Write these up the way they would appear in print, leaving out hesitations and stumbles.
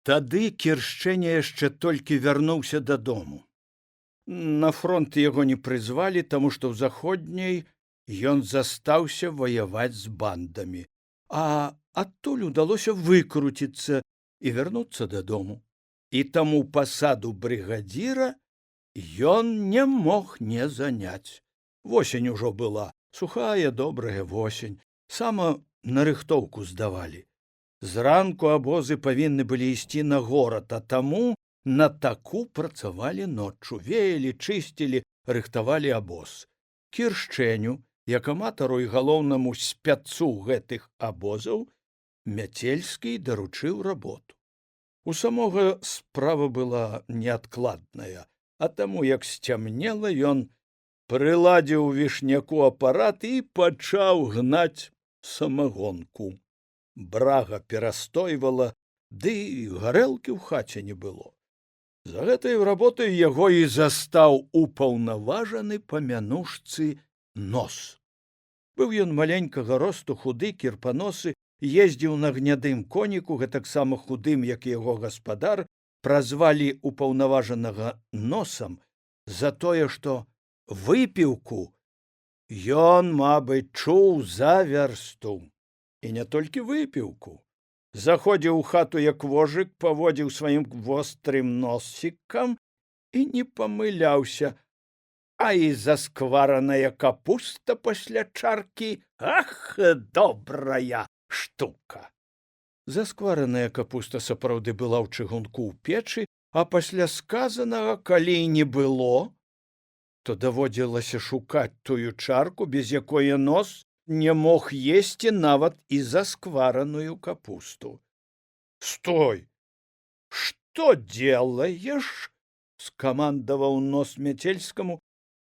Тады Кіршчэня яшчэ толькі вярнуўся дадому. На фронт яго не прызвалі, таму што ў заходняй ён застаўся ваяваць з бандамі, а адтуль удалося выкруціцца і вярнуцца дадому. І таму пасаду брыгадзіра ён не мог не заняць. Восень ужо была, сухая, добрая восень. Сама на рыхтоўку здавалі. Зранку абозы павінны былі ісці на горад, а таму на таку працавалі ноччу, веялі, чысцілі, рыхтавалі абоз. Кіршчэню, як аматару і галоўнаму спяцу гэтых абозаў, Мяцельскі даручыў работу. У самога справа была неадкладная, а таму, як сцямнела, ён прыладзіў вішняку апарат і пачаў гнаць самагонку. Брага перастойвала, ды і гарэлкі ў хаце не было. За гэтай работай яго і застаў упаўнаважаны па мянушцы Нос. Быў ён маленькага росту, худы, кірпаносы, ездзіў на гнядым коніку, гэтаксама худым, як і яго гаспадар, празвалі упаўнаважанага Носам за тое, што выпіўку ён, мабыць, чуў за вярсту. І не толькі выпіўку. Заходзіў у хату, як вожык, паводзіў сваім вострым носікам і не памыляўся. А і засквараная капуста пасля чаркі, ах, добрая штука! Засквараная капуста сапраўды была ў чыгунку ў печы, а пасля сказанага, калі не было, то даводзілася шукаць тую чарку, без якой Нос не мог есці нават і засквараную капусту. «Стой! Что делаешь?» — скамандаваў Нос Мяцельскаму,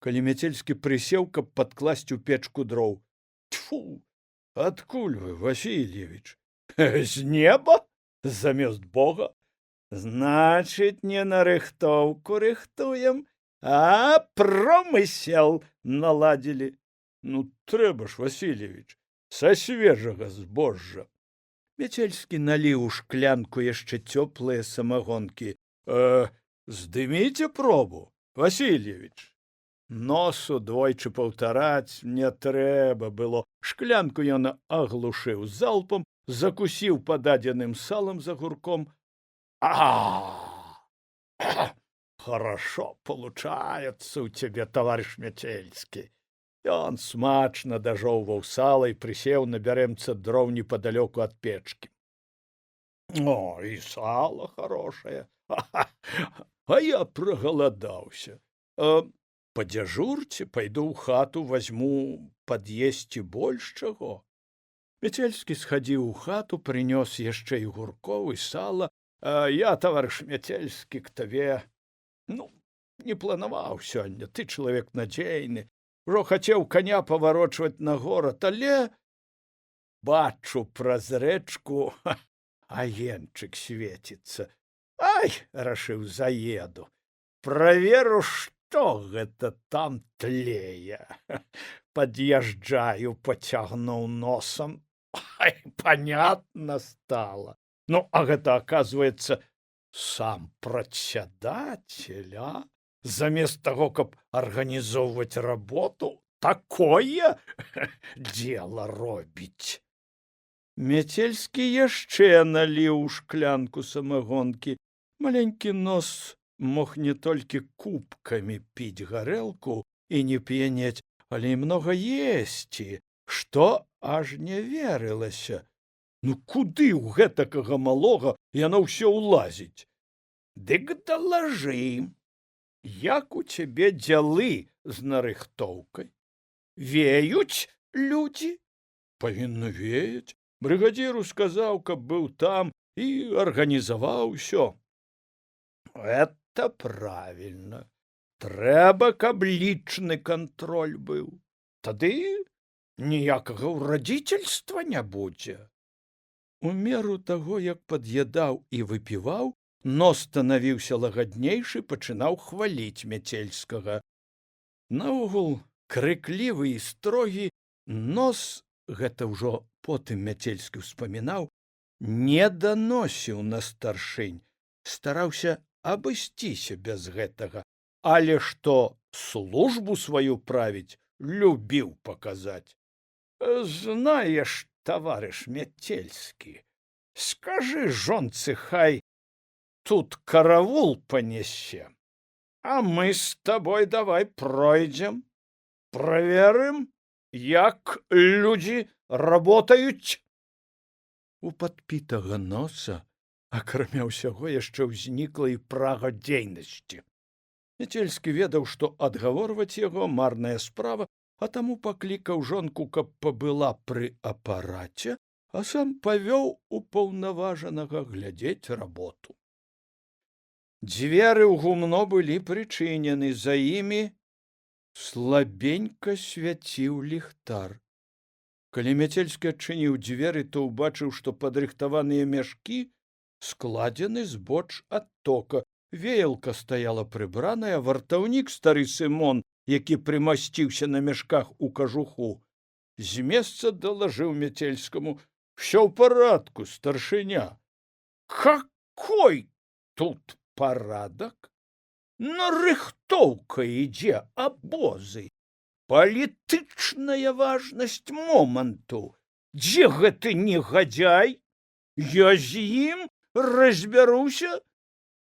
калі Мяцельскі прысеў, каб падкласць у печку дроў. «Тьфу! Адкуль вы, Васильевич? З неба? Замест Бога? Значит, не на рыхтоўку рыхтуем, а промысел наладзілі. Ну, трэба ж, Васильевич, са свежага збожжа». Мяцельскі наліў у шклянку яшчэ цёплыя самагонкі. Здыміце пробу, Васильевич. Носу двойчы паўтараць не трэба было. Шклянку ён аглушыў залпам, закусіў пададзеным салам з агурком. Хорошо получается у тебе, товарищ Мяцельскі. Ён смачна дажоўваў сала і прысеў на бярэмца дроў непадалёку ад печкі. О, і сало хорошее. А я прагаладаўся. Падзяжурце, пайду ў хату, возьму пад'есці больш чаго. Мяцельскі схадзіў у хату, прынёс яшчэ і гуркоў, і сала. Я, товарищ Мяцельскі, к табе, не планаваў сёння, ты чалавек надзейны. Ужо хацеў коня паварочваць на горад, але бачу праз рэчку, агеньчык свеціцца. Ай, рашыў, заеду. Праверу, што гэта там тлее. Пад'язджаю, пацягнуў носам. Ай, понятно стало. Ну, а гэта, оказывается, сам председатель, а? Замест таго, каб арганізоўваць работу, такое дело робіць. Мяцельскі яшчэ наліў у шклянку самагонкі. Маленькі Нос мог не толькі кубкамі піць гарэлку і не п'янець, але і многа есці, што аж не верылася. Ну куды ў гэтакага малога яно ўсё ўлазіць? Дык далажы. Як у цябе дзялы з нарыхтоўкай? Веюць людзі? Павінна веяць. Брыгадзіру сказаў, каб быў там і арганізаваў усё. Это правильно. Трэба, каб лічны кантроль быў. Тады ніякага ўрадзіцельства не будзе. У меру таго, як пад'ядаў і выпіваў, Нос станавіўся лагаднейшы, пачынаў хваліць Мяцельскага. Наогул, крыклівы і строгі, Нос, гэта ўжо потым Мяцельскі ўспамінаў, не даносіў на старшынь, стараўся абысціся без гэтага, але што службу сваю правіць, любіў паказаць. Знаеш, таварыш Мяцельскі, скажы жонцы, хай тут каравул панесе, а мы з табой давай пройдзем, праверым, як людзі работаюць. У падпітага носа, акрамя ўсяго, яшчэ ўзнікла і прага дзейнасці. Мяцельскі ведаў, што адгаворваць яго марная справа, а таму паклікаў жонку, каб пабыла пры апараце, а сам павёў упаўнаважанага глядзець работу. Дзверы ў гумно былі прычынены, за імі слабенька свяціў ліхтар. Калі Мяцельскі адчыніў дзверы, то ўбачыў, што падрыхтаваныя мяшкі складзены збоч ад тока. Веялка стаяла прыбраная, вартаўнік, стары Сымон, які прымасціўся на мяшках у кажуху, з месца далажыў Мяцельскаму: «Всё ў парадку, старшыня». «Какой тут парадак? Рыхтоўка ідзе, абозы, палітычная важнасць моманту. Дзе гэты негадзяй? Я з ім разбяруся.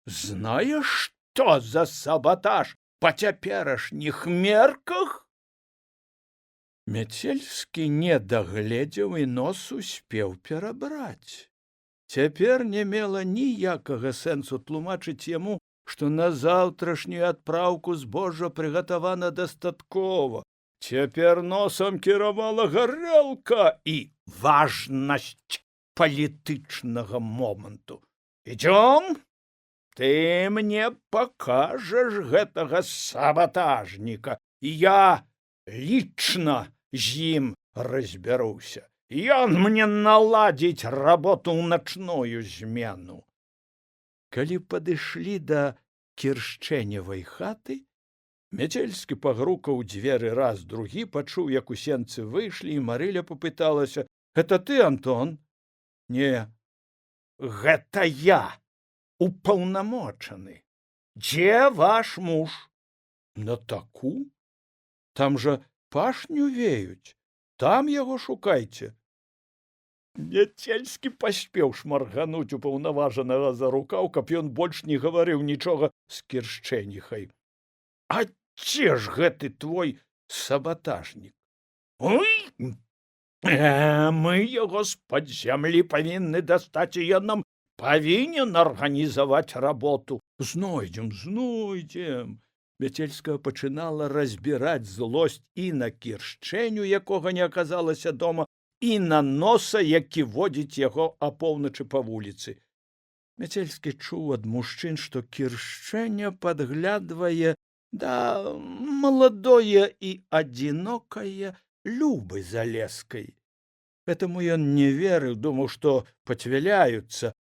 Знаеш, што за сабатаж па цяперашніх мерках?» Мяцельскі не дагледзеў і нос успеў перабраць. Цяпер не мела ніякага сэнсу тлумачыць яму, што на заўтрашнюю адпраўку збожжа прыгатавана дастаткова. Цяпер носам кіравала гарэлка і важнасць палітычнага моманту. «Ідзём, ты мне пакажаш гэтага сабатажніка, і я лічна з ім разбяруся. Ён мне наладзіць работу ў начную змену». Калі падышлі да Кіршчэневай хаты, Мяцельскі пагрукаў дзверы раз, другі, пачуў, як у сенцы выйшлі, і Марыля папыталася: «Гэта ты, Антон?» «Не, гэта я, упаўнамочаны. Дзе ваш муж?» «На таку? Там жа пашню веюць, там яго шукайце». Мяцельскі паспеў шмаргануць упаўнаважанага за рукаў, каб ён больш не гаварыў нічога з Кіршчэніхай. «А дзе ж гэты твой сабатажнік?» «Ой, мы яго з-пад зямлі павінны дастаць, і ён нам павінен арганізаваць работу. Знойдзем, знойдзем». Мяцельская пачынала разбіраць злосць і на Кіршчэню, якога не аказалася дома, і на носа, які водзіць яго апоўначы па вуліцы. Мяцельскі чуў ад мужчын, што Кіршчэня падглядвае да маладое і адзінокае Любы Залескай. Гэтаму ён не верыў, думаў, што пацвяляюцца,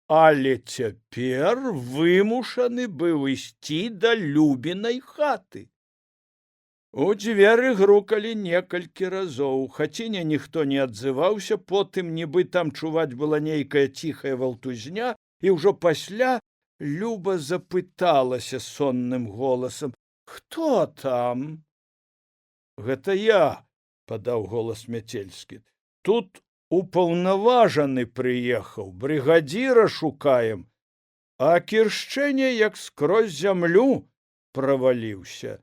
але цяпер вымушаны быў ісці да Любінай хаты. У дзверы грукалі некалькі разоў. У хаціне ніхто не адзываўся, потым нібы там чуваць была нейкая ціхая валтузня, і ўжо пасля Люба запыталася сонным голасам: «Хто там?» «Гэта я», — падаў голас Мяцельскі. «Тут упаўнаважаны прыехаў, брыгадзіра шукаем, а Кіршчэня як скрозь зямлю праваліўся».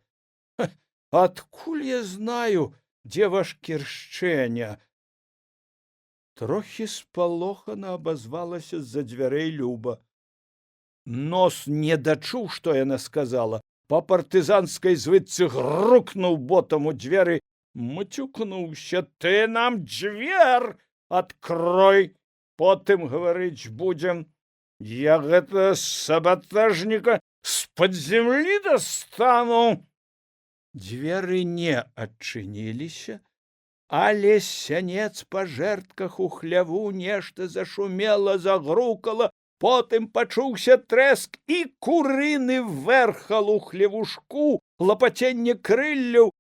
«Адкуль я знаю, дзе ваш Кіршчэня?» Трохі спалохана абазвалася з-за дзвярэй Люба. Нос не дачуў, што яна сказала. Па партызанскай звыдцы грукнуў ботам у дзверы, мацюкнуўся: «Ты нам дзвер адкрой, потым гаварыць будзем. Я гэта сабатажніка з-пад зямлі дастану». Дзверы не адчыніліся, але з сянец па жэрдках у хляву нешта зашумела, загрукала, потым пачуўся трэск і курыны вэрхал у хлевушку, лапаценне крылляў.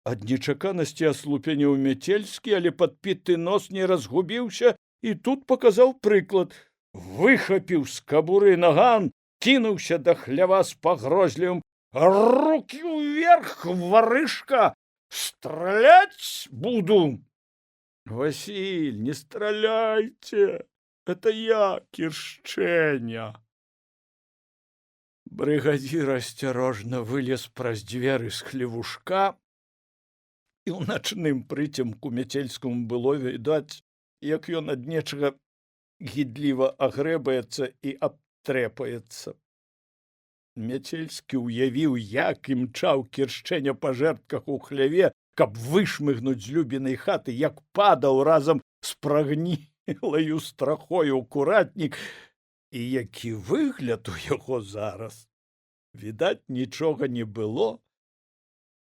Ад нечаканасці аслупенеў Мяцельскі, але падпіты нос не разгубіўся і тут паказаў прыклад. Выхапіў з кабуры наган, кінуўся да хлява з пагрозлівым: «Рукі ўверх, варышка! Стралять буду!» «Василь, не стреляйте! Это я, Кіршчэня!» Брыгадзір асцярожна вылез праз дзверы з хлевушка, і ў начным прыцемку Мяцельскаму было відаць, як ён ад нечага гідліва агрэбаецца і абтрэпаецца. Мяцельскі ўявіў, як імчаў Кіршчэня па жэрдках у хляве, каб вышмыгнуць з любінай хаты, як падаў разам з прагнілаю страхою ў куратнік, і які выгляд у яго зараз. Відаць, нічога не было,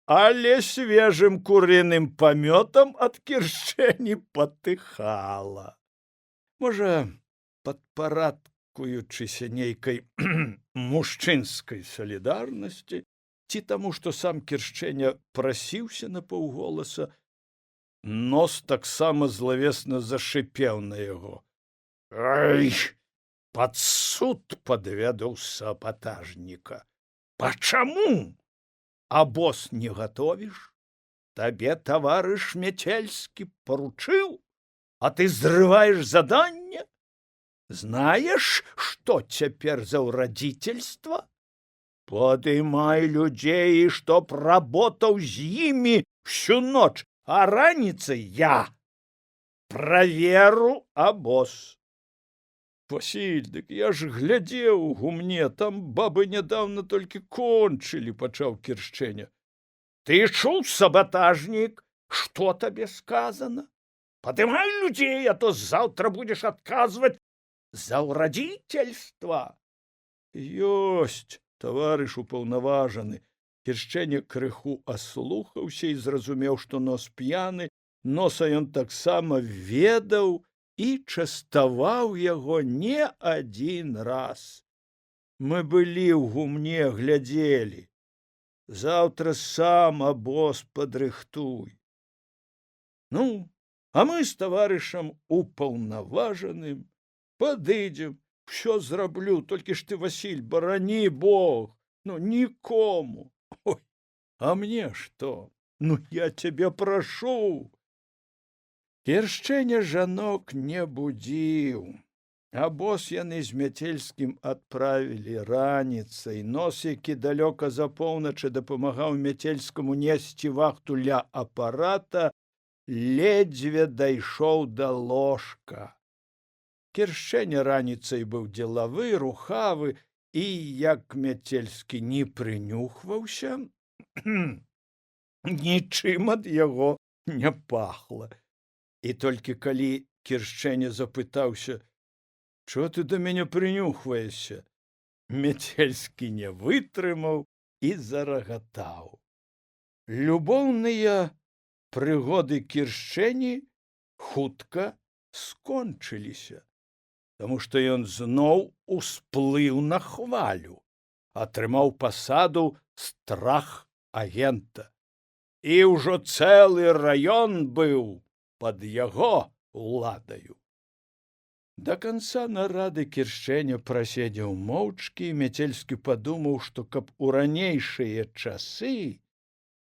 але свежым курыным памётам ад Кіршчэні патыхала. Можа, падпарадкуючыся нейкай мужчынскай салідарнасці, ці таму, што сам Кіршчэня прасіўся напаўголаса, нос таксама злавесна зашипеў на яго. «Ай, пад суд падведаў сапатажніка! Пачаму? Абоз не гатовіш? Табе таварыш Мяцельскі паручыў, а ты зрываеш заданне? Знаеш, што цяпер за ўрадзіцельства? Падымай людзей, чтоб работаў з імі всю ноч, а раніцай я праверу абоз». «Василь, дык я ж глядзеў у гумне, там бабы нядаўна толькі кончылі», — пачаў Кіршчэня. «Ты чуў, сабатажнік, што табе сказана? Падымай людзей, а то заўтра будзеш адказваць за ўрадзіцельства». «Ёсць, таварыш упаўнаважаны». Кіршчэня крыху аслухаўся і зразумеў, што нос п'яны, носа ён таксама ведаў і частаваў яго не адзін раз. «Мы былі ў гумне, глядзелі. Заўтра сам абоз падрыхтуй. Ну, а мы з таварышам упаўнаважаным падыдзем, всё зраблю, толькі ж ты, Василь, барані Бог, ну, нікому. Ой, а мне што? Ну, я цябе прашу». Кіршчэня жанок не будзіў. Абоз яны з Мяцельскім адправілі раніцай. Нос, які далёка за поўначы дапамагаў Мяцельскаму несці вахту ля апарата, ледзьве дайшоў да ложка. Кіршчэня раніцай быў дзелавы, рухавы, і, як Мяцельскі не прынюхваўся, нічым ад яго не пахла. І толькі калі Кіршчэня запытаўся: «Чого ты да мяне прынюхваешся?», Мяцельскі не вытрымаў і зарагатаў. Любоўныя прыгоды Кіршчэні хутка скончыліся, таму што ён зноў усплыў на хвалю, атрымаў пасаду страх-агента. І ўжо цэлы раён быў пад яго уладаю. Да канца нарады Кіршчэня праседзеў моўчкі, і Мяцельскі падумаў, што каб у ранейшыя часы,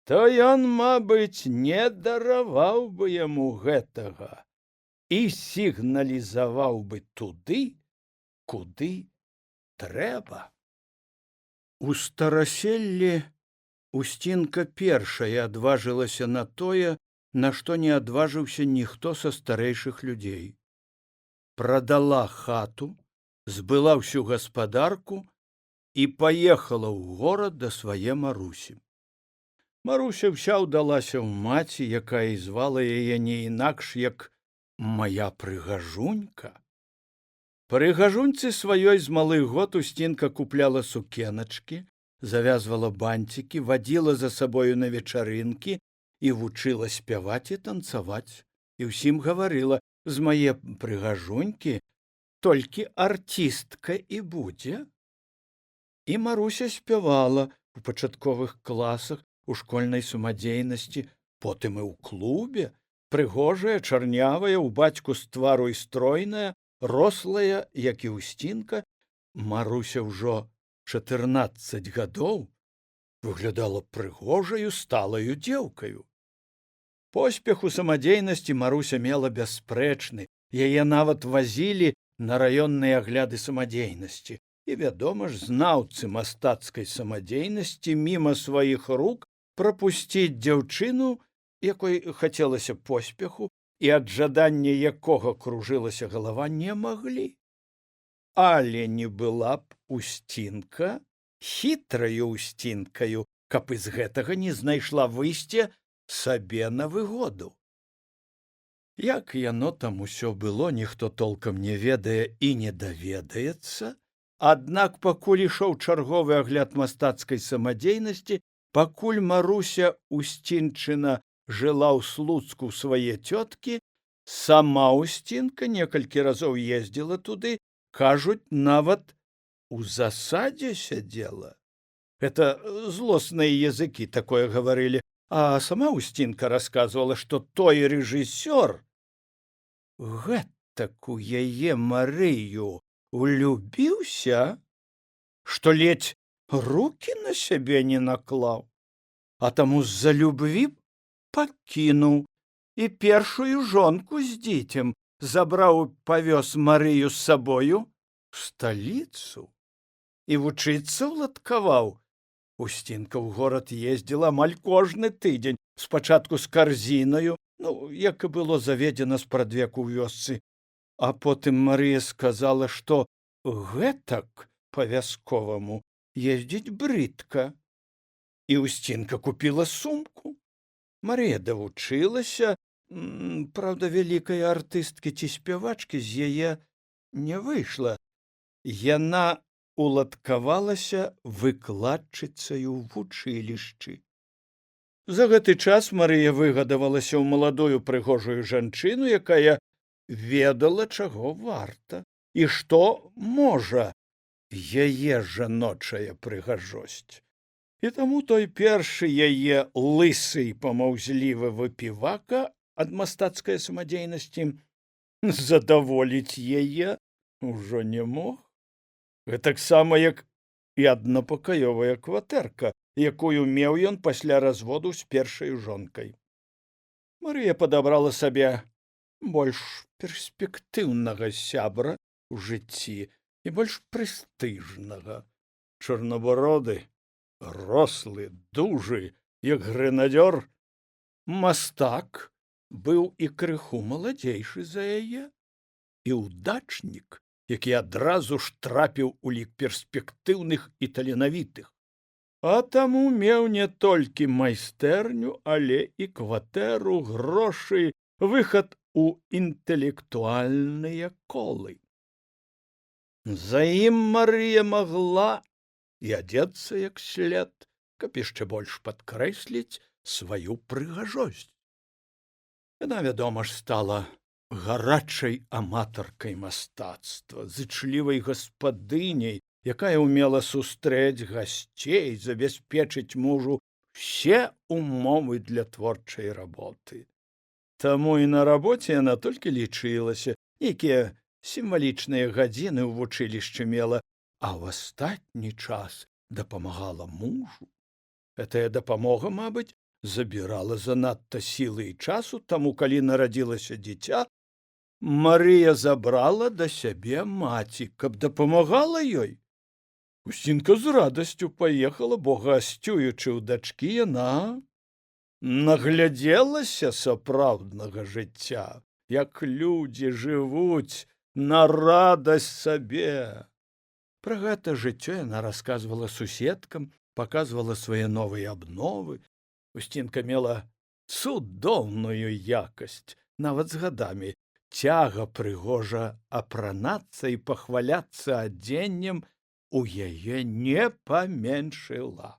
то ён, мабыць, не дараваў бы яму гэтага і сігналізаваў бы туды, куды трэба. У стараселлі Усцінка першая адважылася на тое, на што не адважыўся ніхто са старэйшых людзей. Прадала хату, збыла ўсю гаспадарку і паехала ў горад да свае Марусі. Маруся ўся ўдалася ў маці, якая і звала яе не інакш, як «мая прыгажунька». Прыгажуньцы сваёй з малых год Усцінка купляла сукеначкі, завязвала банцікі, вадзіла за сабою на вечарынкі і вучыла спяваць і танцаваць. І ўсім гаварыла: «З мае прыгажунькі толькі артыстка і будзе». І Маруся спявала у пачатковых класах, у школьнай самадзейнасці, потым і ў клубе, Прыгожая, чарнявая, у бацьку з твару і стройная, рослая, як і Усцінка, Маруся ўжо 14 гадоў выглядала прыгожаю, сталаю дзеўкаю. Поспех у самадзейнасці Маруся мела бясспрэчны, яе нават вазілі на раённыя агляды самадзейнасці. І, вядома ж, знаўцы мастацкай самадзейнасці міма сваіх рук прапусціць дзяўчыну, якой хацелася поспеху і ад жадання якога кружылася галава, не маглі. Але не была б Усцінка хітраю Усцінкаю, каб з гэтага не знайшла выйсце сабе на выгоду. Як яно там усё было, ніхто толкам не ведае і не даведаецца, аднак пакуль ішоў чарговы агляд мастацкай самадзейнасці, пакуль Маруся Усцінчына жыла ў Слуцку ў свае цёткі, сама Усцінка некалькі разоў ездзіла туды, кажуць, нават у засадзе сядзела. Это злосныя языкі такое гаварылі, а сама Усцінка расказвала, што той рэжысёр гэтак у яе Марыю улюбіўся, што ледзь рукі на сябе не наклаў, а таму з-за любві пакінуў і першую жонку з дзіцем забраў, павёз Марыю з сабою в сталіцу і вучыцца ўладкаваў. Усцінка ў горад ездзіла амаль кожны тыдзень, спачатку з карзінаю, як і было заведзена спрадвеку ў вёсцы, а потым Марыя сказала, што гэтак па-вясковаму ездзіць брыдка. І Усцінка купіла сумку. Марыя давучылася, праўда, вялікай артысткі ці спявачкі з яе не выйшла. Яна уладкавалася выкладчыцаю ў вучылішчы. За гэты час Марыя выгадавалася ў маладую прыгожую жанчыну, якая ведала, чаго варта і што можа яе жаночая прыгажосць. І таму той першы яе лысы і памаўзлівы выпівака ад мастацкай самадзейнасці задаволіць яе ўжо не мог. Гэтаксама, як і аднапакаёвая кватэрка, якую меў ён пасля разводу з першай жонкай. Марыя падабрала сабе больш перспектыўнага сябра ў жыцці і больш прэстыжнага. Чорнабароды, рослы, дужы, як грэнадзёр, мастак быў і крыху маладзейшы за яе, і ўдачнік, які адразу ж трапіў у лік перспектыўных і таленавітых. А таму меў не толькі майстэрню, але і кватэру, грошы, выхад у інтэлектуальныя колы. За ім Марыя магла і адзецца як след, каб яшчэ больш падкрэсліць сваю прыгажосць. Яна, вядома ж, стала гарачай аматаркай мастацтва, зычлівай гаспадыняй, якая ўмела сустрэць гасцей, забяспечыць мужу ўсе умовы для творчай работы. Таму і на рабоце яна толькі лічылася, якія сімвалічныя гадзіны ў вучылішчы мела, а ў астатні час дапамагала мужу. Гэтая дапамога, мабыць, забірала занадта сілы і часу, таму, калі нарадзілася дзіця, Марыя забрала да сябе маці, каб дапамагала ёй. Усцінка з радасцю паехала, бо, гасцюючы ў дачкі, яна наглядзелася сапраўднага жыцця, як людзі жывуць на радасць сабе. Пра гэта жыццё яна расказвала суседкам, паказвала свае новыя абновы. Усцінка мела цудоўную якасць, нават з гадамі. Цяга прыгожа апранацца і пахваляцца адзеннем у яе не паменшыла.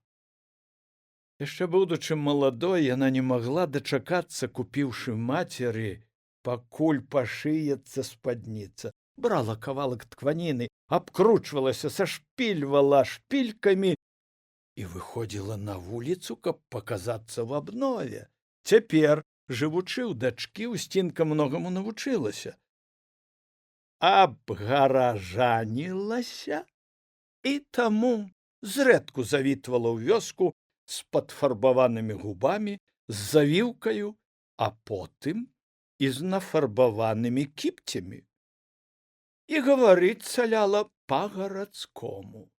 Яшчэ будучы маладой, яна не магла дачакацца, купіўшы мацеры, пакуль пашыецца спадніца. Брала кавалак ткваніны, абкручвалася, сашпільвала шпількамі і выходзіла на вуліцу, каб паказацца в абнове. Цяпер, Жывучы ў дачкі, Усцінка многаму навучылася. Абгаражанілася і таму зрэдку завітвала ў вёску з падфарбаванымі губамі, з завіўкаю, а потым і з нафарбаванымі кіпцямі. І гаварыць цаляла па-гарадскому,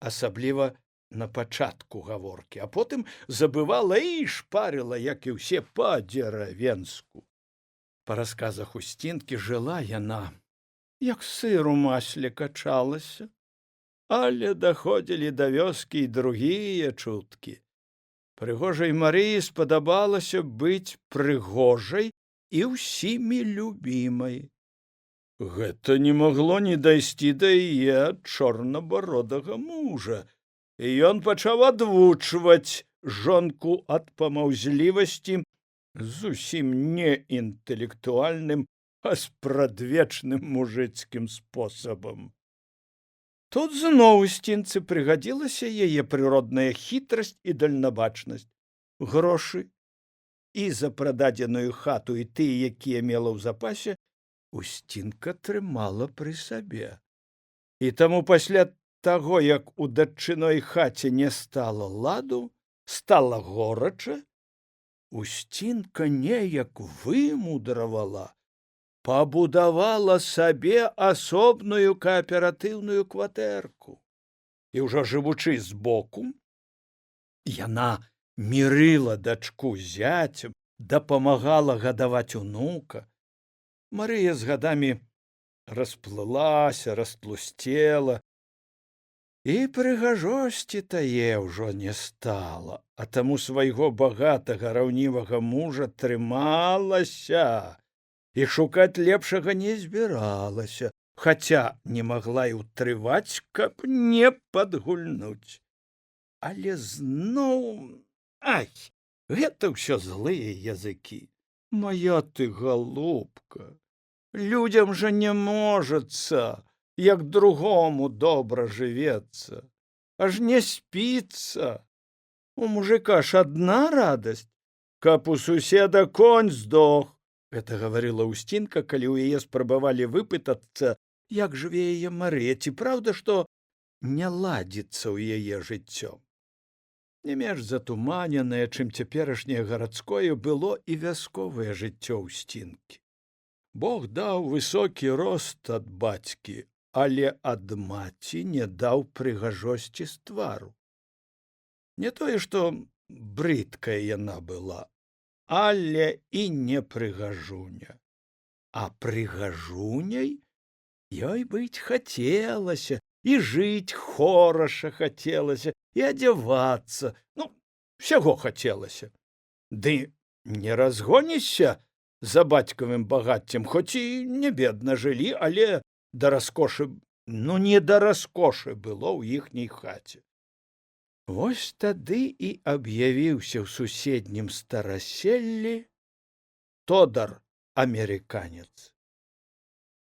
асабліва на пачатку гаворкі, а потым забывала і шпарыла, як і ўсе, па-дзеравенску. Па расказах Усцінкі, жыла яна, як сыр у масле качалася, але даходзілі да вёскі і другія чуткі. Прыгожай Марыі спадабалася быць прыгожай і ўсімі любімай. Гэта не магло не дайсці да яе чорнабародага мужа, і ён пачаў адвучваць жонку ад памаўзлівасці зусім не інтэлектуальным, а спрадвечным мужыцкім спосабам. Тут зноў Усцінцы прыгадзілася яе прыродная хітрасць і дальнабачнасць. Грошы і за прададзеную хату, і тыя, якія мела ў запасе, Усцінка трымала пры сабе. І таму пасля таго, як у дачыной хаце не стала ладу, стала горача, Усцінка неяк вымудравала, пабудавала сабе асобную кааператыўную кватэрку. І ўжо жывучы збоку, яна мірыла дачку з зяцем, дапамагала гадаваць унука. Марыя з гадамі расплылася, растлусцела, і прыгажосці тае ўжо не стала, а таму свайго багатага раўнівага мужа трымалася і шукаць лепшага не збіралася, хаця не магла і ўтрываць, каб не падгульнуць. Але зноў, гэта ўсё злыя языкі. Моя ты галубка, людзям жа не можацца, як другому добра жывецца, аж не спіцца. У мужика ж адна радасць, каб у суседа конь здох. Гэта гаварыла Усцінка, калі ў яе спрабавалі выпытацца, як жыве яе Марыя, ці праўда, што не ладзіцца ў яе жыццё. Не менш затуманенае, чым цяперашняе гарадское, было і вясковае жыццё Усцінкі. Бог даў высокі рост ад бацькі, але ад маці не даў прыгажосці з твару. Не тое, што брыдкая яна была, але і не прыгажуня. А прыгажуняй ёй быць хацелася, і жыць хораша хацелася, і адзявацца, усяго хацелася. Ды не разгонішся за бацькавым багаццем, хоць і не бедна жылі, але да раскошы, не да раскошы было ў іхняй хаце. Вось тады і аб'явіўся ў суседнім стараселлі Тодар-амерыканец.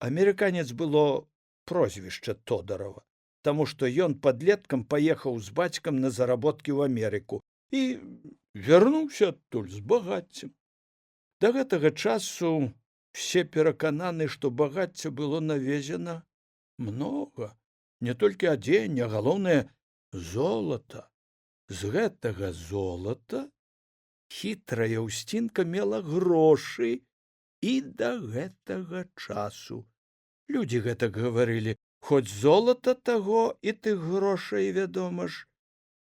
Амерыканец было прозвішча Тодарова, таму што ён падлеткам паехаў з бацькам на заработкі ў Амерыку і вярнуўся адтуль з багаццем. Да гэтага часу все перакананы, што багацця было навезена многа, не толькі адзень, а галоўнае золата. З гэтага золата хітрая Усцінка мела грошы і да гэтага часу. Людзі гэтак гаварылі, хоць золата таго і тых грошай, вядома ж,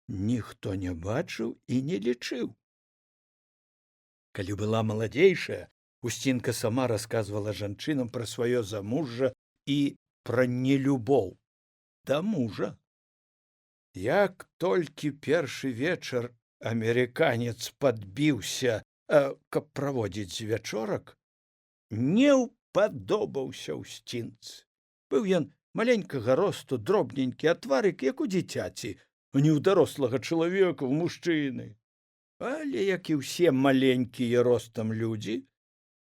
ніхто не бачыў і не лічыў. Калі была маладзейшая, Усцінка сама расказвала жанчынам пра сваё замужжа і пра нелюбоў да мужа. Як толькі першы вечар амерыканец падбіўся, каб праводзіць вячорак, не ўпадобаўся Усцінцы. Быў ён маленькага росту, дробненькі, а тварык, як у дзіцяці, а не ў дарослага чалавека, ў мужчыны. Але, як і ўсе маленькія ростам людзі,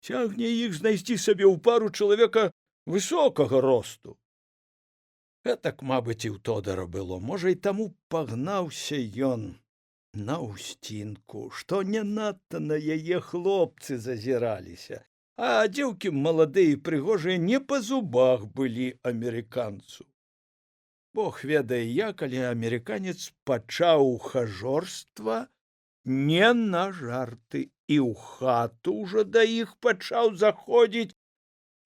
цягне іх знайсці сабе ў пару чалавека высокага росту. Гэтак, мабыць, і ў Тодара было. Можа, і таму пагнаўся ён на Усцінку, што не надта на яе хлопцы зазіраліся, а дзеўкі маладыя і прыгожыя не па зубах былі амерыканцу. Бог ведае як, але амерыканец пачаў ухажорства не на жарты і ў хату ўжо да іх пачаў заходзіць,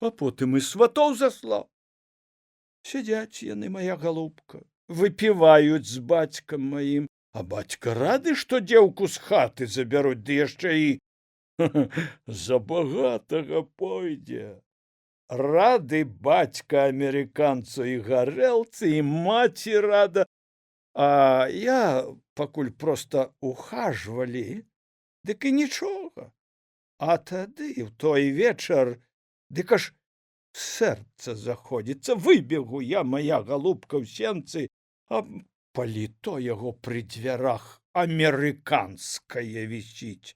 а потым і сватоў заслаў. Сядзяць яны, мая галубка, выпіваюць з бацькам маім, а бацька рады, што дзеўку з хаты забяруць, ды яшчэ і за багатага пойдзе. Рады бацька амерыканцу і гарэлцы, і маці рада, а я, пакуль проста ухажвалі, дык і нічога. А тады ў той вечар, дык аж сэрца заходзіцца, выбегу я, мая галубка, ў сенцы, а паліто яго пры дзвярах амерыканскае вісіць.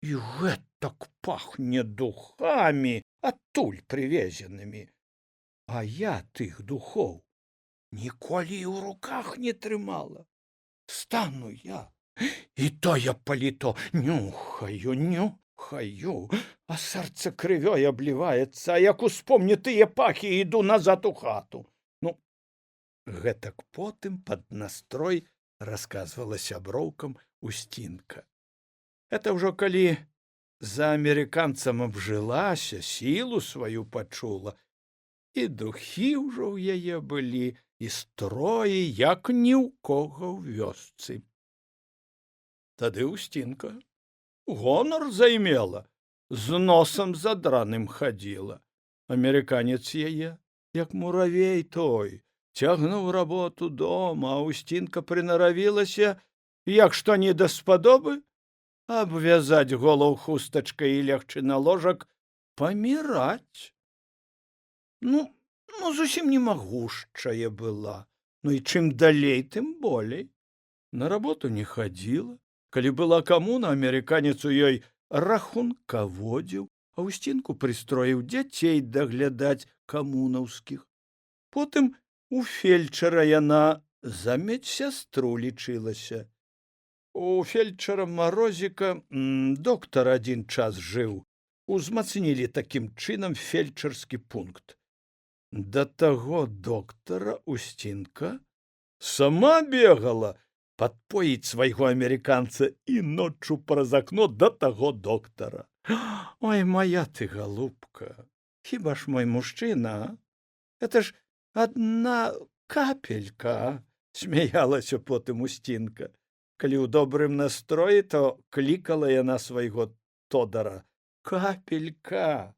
І гэтак пахне духамі, адтуль прывезенымі. А я тых духоў ніколі ў руках не трымала. Стану я, і тое паліто нюхаю, а сэрца крывёй абліваецца, а як успомню тыя пахі, іду назад у хату. Ну, гэтак потым пад настрой расказвала сяброўкам Усцінка. Это ўжо калі за амерыканцам абжылася, сілу сваю пачула, і духі ўжо ў яе былі, і строі, як ні ў кога ў вёсцы. Тады Усцінка гонар займела, з носам задраным хадзіла. Амерыканец яе, як муравей той, цягнуў работу дома, а Усцінка прынаравілася, як што не даспадобы, абвязаць голаў хустачкай і легчы на ложак, паміраць. Ну, зусім не магушчая была, ну і чым далей, тым болей. На работу не хадзіла. Калі была камуна, амерыканец у ёй рахункаводзіў, а Усцінку прыстроіў дзяцей даглядаць камунаўскіх. Потым у фельчара яна за медсястру лічылася. У фельчара Марозіка доктар адзін час жыў, узмацнілі такім чынам фельчарскі пункт. Да таго доктара Усцінка сама бегала падпоіць свайго амерыканца і ноччу праз акно да таго доктара. Ой, моя ты галубка, хіба ж мой мужчына? Это ж адна капелька, смяялася потым Усцінка. Калі ў добрым настроі, то клікала яна свайго Тодара. Капелька.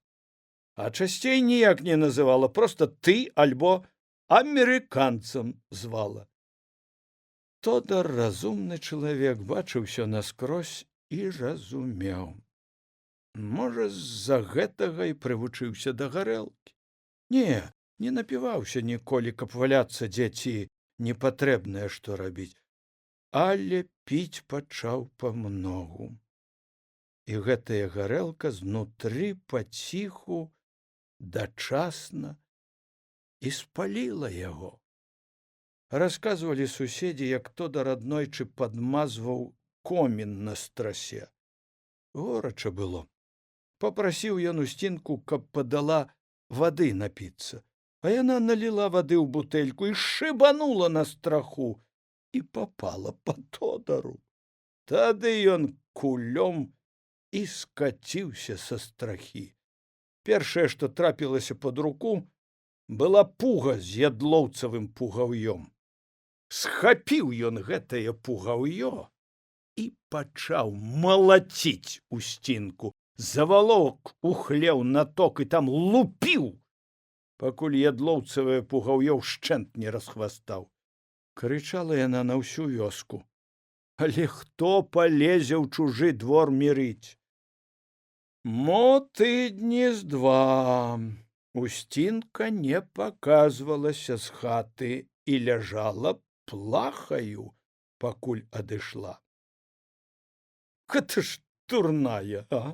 А часцей ніяк не называла, проста ты альбо амерыканцам звала. Тодар, разумны чалавек, бачыў усё наскрозь і разумеў. Можа, з-за гэтага і прывучыўся да гарэлкі. Не напіваўся ніколі, каб валяцца дзеці непатрэбнае што рабіць. Але піць пачаў памногу. І гэтая гарэлка знутры паціху, дачасна і спаліла яго. Расказвалі суседзі, як Тодар аднойчы падмазваў комін на страсе. Горача было. Папрасіў ён Усцінку, каб падала вады напіцца, а яна наліла вады ў бутэльку і шыбанула на страху, і попала па Тодару. Тады ён кулём і скаціўся са страхі. Першае, што трапілася пад руку, была пуга з ядлоўцавым пугаўём. Схапіў ён гэтае пугаўё і пачаў малаціць Усцінку, завалок у хлеў на ток і там лупіў, пакуль ядлоўцавае пугаўё ўшчэнт не расхвастаў. Крычала яна на ўсю вёску. Але хто палезе ў чужы двор мірыць? Мо тыдні з два Усцінка не паказвалася з хаты і ляжала плахаю, пакуль адышла. Гэта ж дурная, а?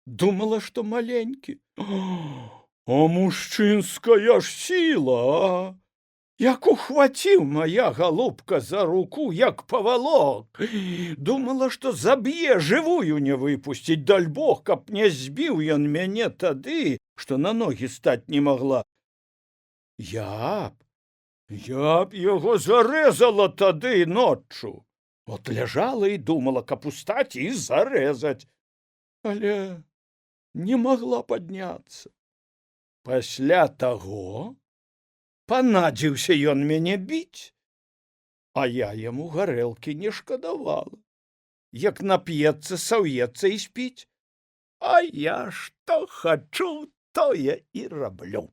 Думала, што маленькі. А мужчынская ж сіла, а? Як ухваціў мая галубка за руку, як павалок. Думала, што заб'е, жывую не выпусціць, даль бог, каб не збіў ён мяне тады, што на ногі стаць не магла. Я б яго зарэзала тады ноччу. От ляжала і думала, каб устаць і зарэзаць. Але не магла падняцца. Пасля таго панадзіўся ён мяне біць, а я яму гарэлкі не шкадавала. Як нап'ецца, саўецца і спіць. А я што хачу, тое і раблю.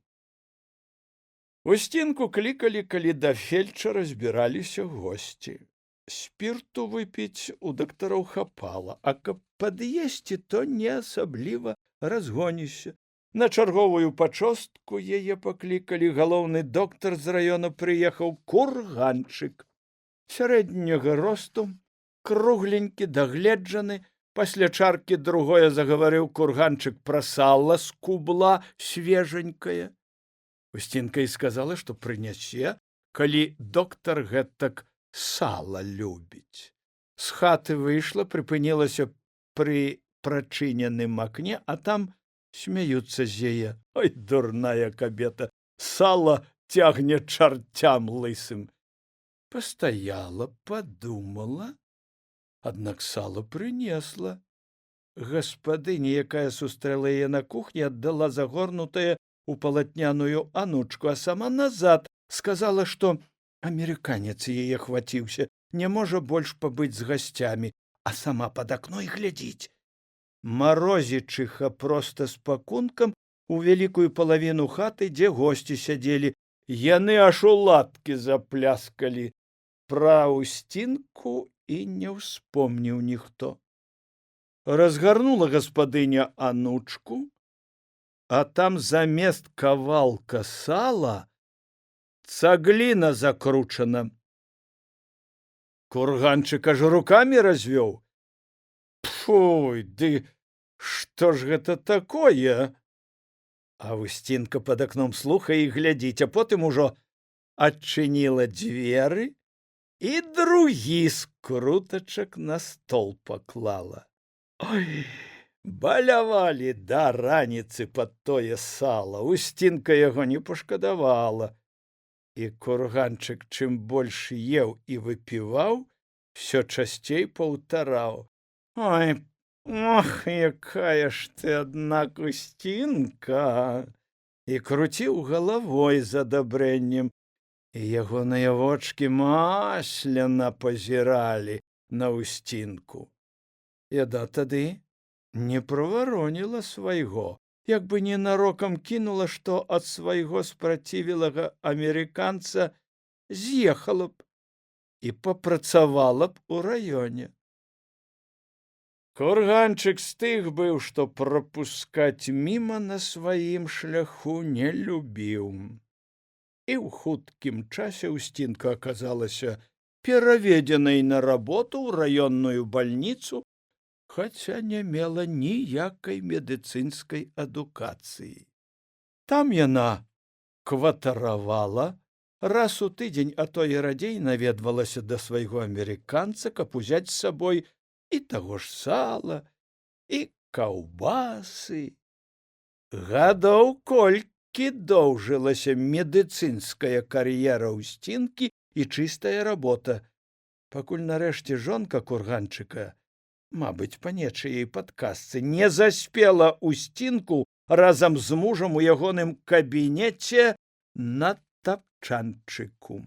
Усцінку клікалі, калі да фельчара збіраліся госці. Спірту выпіць у дактароў хапала, а каб пад'есці, то не асабліва разгонішся. На чарговую пачостку яе паклікалі. Галоўны доктар з раёна прыехаў, курганчык. Сярэдняга росту, кругленькі, дагледжаны. Пасля чаркі другое загаварыў курганчык пра сала з кубла, свеженькае. Усцінка і сказала, што прынясе, калі доктар гэтак сала любіць. З хаты выйшла, прыпынілася пры прачыненым акне, а там смяюцца з яе. Ой, дурная кабета, сала цягне чарцям лысым. Пастаяла, падумала, аднак сала прынесла. Гаспадыня, якая сустрэла яе на кухні, аддала загорнутае у палатняную анучку, а сама назад сказала, што амерыканец яе хваціўся, не можа больш пабыць з гасцямі, а сама пад акно і глядзіць. Марозічыха проста з пакункам у вялікую палавіну хаты, дзе госці сядзелі. Яны аж у ладкі запляскалі. Пра Усцінку і не ўспомніў ніхто. Разгарнула гаспадыня анучку, а там замест кавалка сала цагліна закручана. Курганчык аж рукамі развёў. Фуй, ды што ж гэта такое? А Усцінка пад акном слухае і глядзіць, а потым ужо адчыніла дзверы і другі скрутачак на стол паклала. Ой, балявалі да раніцы пад тое сала. Усцінка яго не пашкадавала. І курганчык чым больш еў і выпіваў, всё часцей паўтараў. Ой, ох, якая ж ты, аднак, Усцінка! І круціў галавой з адабрэннем, і ягоныя вочкі масляна пазіралі на Усцінку. Яда тады не правароніла свайго, як бы ненарокам кінула, што ад свайго спрацівілага амерыканца з'ехала б і папрацавала б у раёне. Курганчык з тых быў, што прапускаць міма на сваім шляху не любіў. І ў хуткім часе Усцінка аказалася пераведзенай на работу ў раённую бальніцу, хаця не мела ніякай медыцынскай адукацыі. Там яна кватаравала, раз у тыдзень, а то і радзей наведвалася да свайго амерыканца, каб узяць з сабой і таго ж сала, і каўбасы. Гадоў колькі доўжылася медыцынская кар'ера Усцінкі і чыстая работа, пакуль нарэшце жонка курганчыка, мабыць, па нечыяй падказцы, не заспела Усцінку разам з мужам у ягоным кабінеце на тапчанчыку.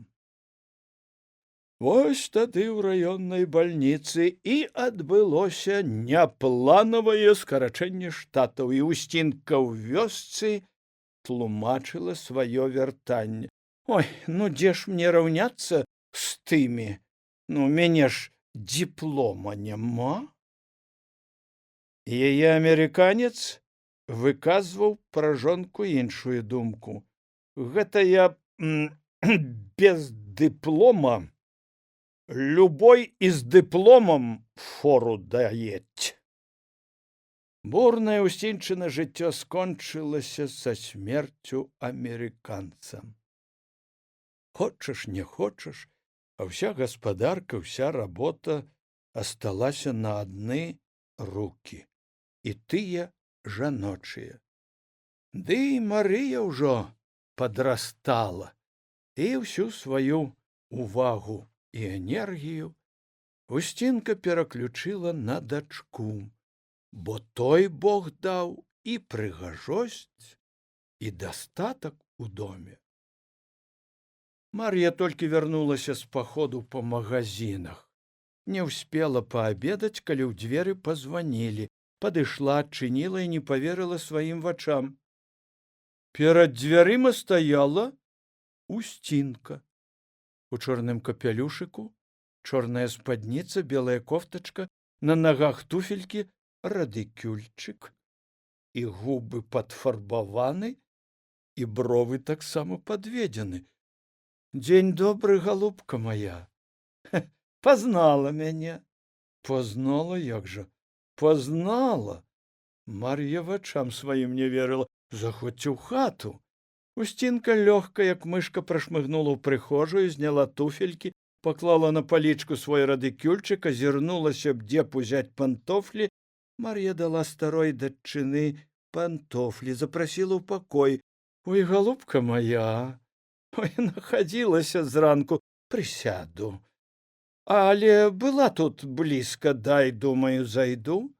Вось тады ў раённай бальніцы і адбылося няпланавае скарачэнне штатаў, і Усцінка ў вёсцы тлумачыла сваё вяртанне. Ой, ну дзе ж мне раўняцца з тымі? Ну, мяне ж дыплома няма. Яе амерыканец выказваў пра жонку іншую думку. Гэта я без дыплома любой і з дыпломам фору даець. Бурнае Усцінчына жыццё скончылася са смерцю амерыканца. Хочаш, не хочаш, а ўся гаспадарка, ўся работа асталася на адны рукі, і тыя жаночыя. Ды і Марыя ўжо падрастала, і ўсю сваю увагу і энергію Усцінка пераключыла на дачку, бо той Бог даў і прыгажосць, і дастатак у доме. Мар'я толькі вярнулася з паходу па магазинах. Не ўспела паабедаць, калі ў дзверы пазванілі. Падышла, адчыніла і не паверыла сваім вачам. Перад дзвярыма стаяла Усцінка. У чорным капялюшыку, чорная спадніца, белая кофтачка, на нагах туфелькі, радыкюльчык, і губы падфарбаваны, і бровы таксама падведзены. Дзень добры, галубка моя. Пазнала мяне. Пазнала, як жа? Пазнала. Мар'я вачам сваім не верыла. Заходзьце ў хату. Усцінка лёгка, як мышка, прашмыгнула ў прыхожую, зняла туфелькі, паклала на палічку свой радыкюльчык, азірнулася б, дзе б узяць пантофлі. Мар'я дала старой даччыны пантофлі, запрасіла ў пакой. Ой, галубка моя, ой, нахадзілася зранку, прысяду. Але была тут блізка, дай, думаю, зайду.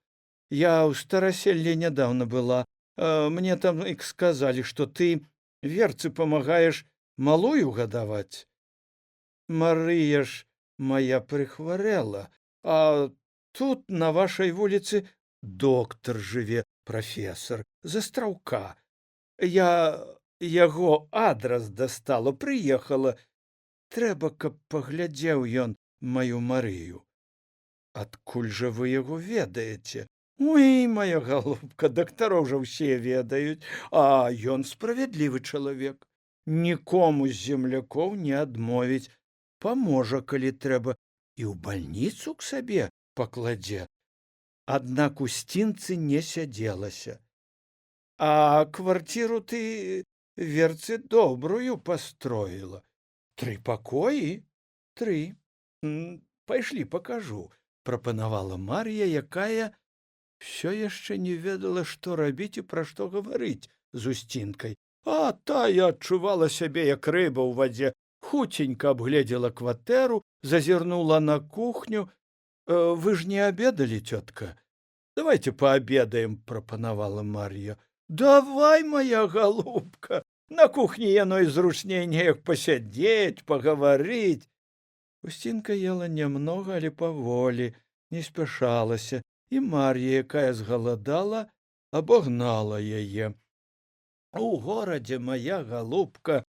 Я ў стараселле нядаўна была. Мне там іх сказалі, што ты Верцы памагаеш малую гадаваць. Марыя ж моя прыхварэла, а тут на вашай вуліцы доктар жыве, прафесар, з Астраўка. Я яго адрас дастала, прыехала. Трэба, каб паглядзеў ён маю Марыю. Адкуль жа вы яго ведаеце? Ой, моя галубка, дактароў жа ўсе ведаюць, а ён справядлівы чалавек. Нікому з землякоў не адмовіць. Паможа, калі трэба, і ў бальніцу к сабе пакладзе. Аднак Усцінцы не сядзелася. А квартиру ты, Верцы, добрую построила. 3 пакоі? 3. Пайшлі, пакажу, прапанавала Мар'я, якая ўсё яшчэ не ведала, што рабіць і пра што гаварыць з Усцінкай. А тая адчувала сябе, як рыба ў вадзе, хуценька абгледзела кватэру, зазірнула на кухню. Вы ж не абедалі, цётка? Давайте паабедаем, прапанавала Мар'я. Давай, моя голубка, на кухні яно і зручней неяк пасядзець, пагаварыць. Усцінка ела нямнога, але паволі, не спяшалася, і Мар'я, якая згаладала, абагнала яе. У горадзе, моя голубка,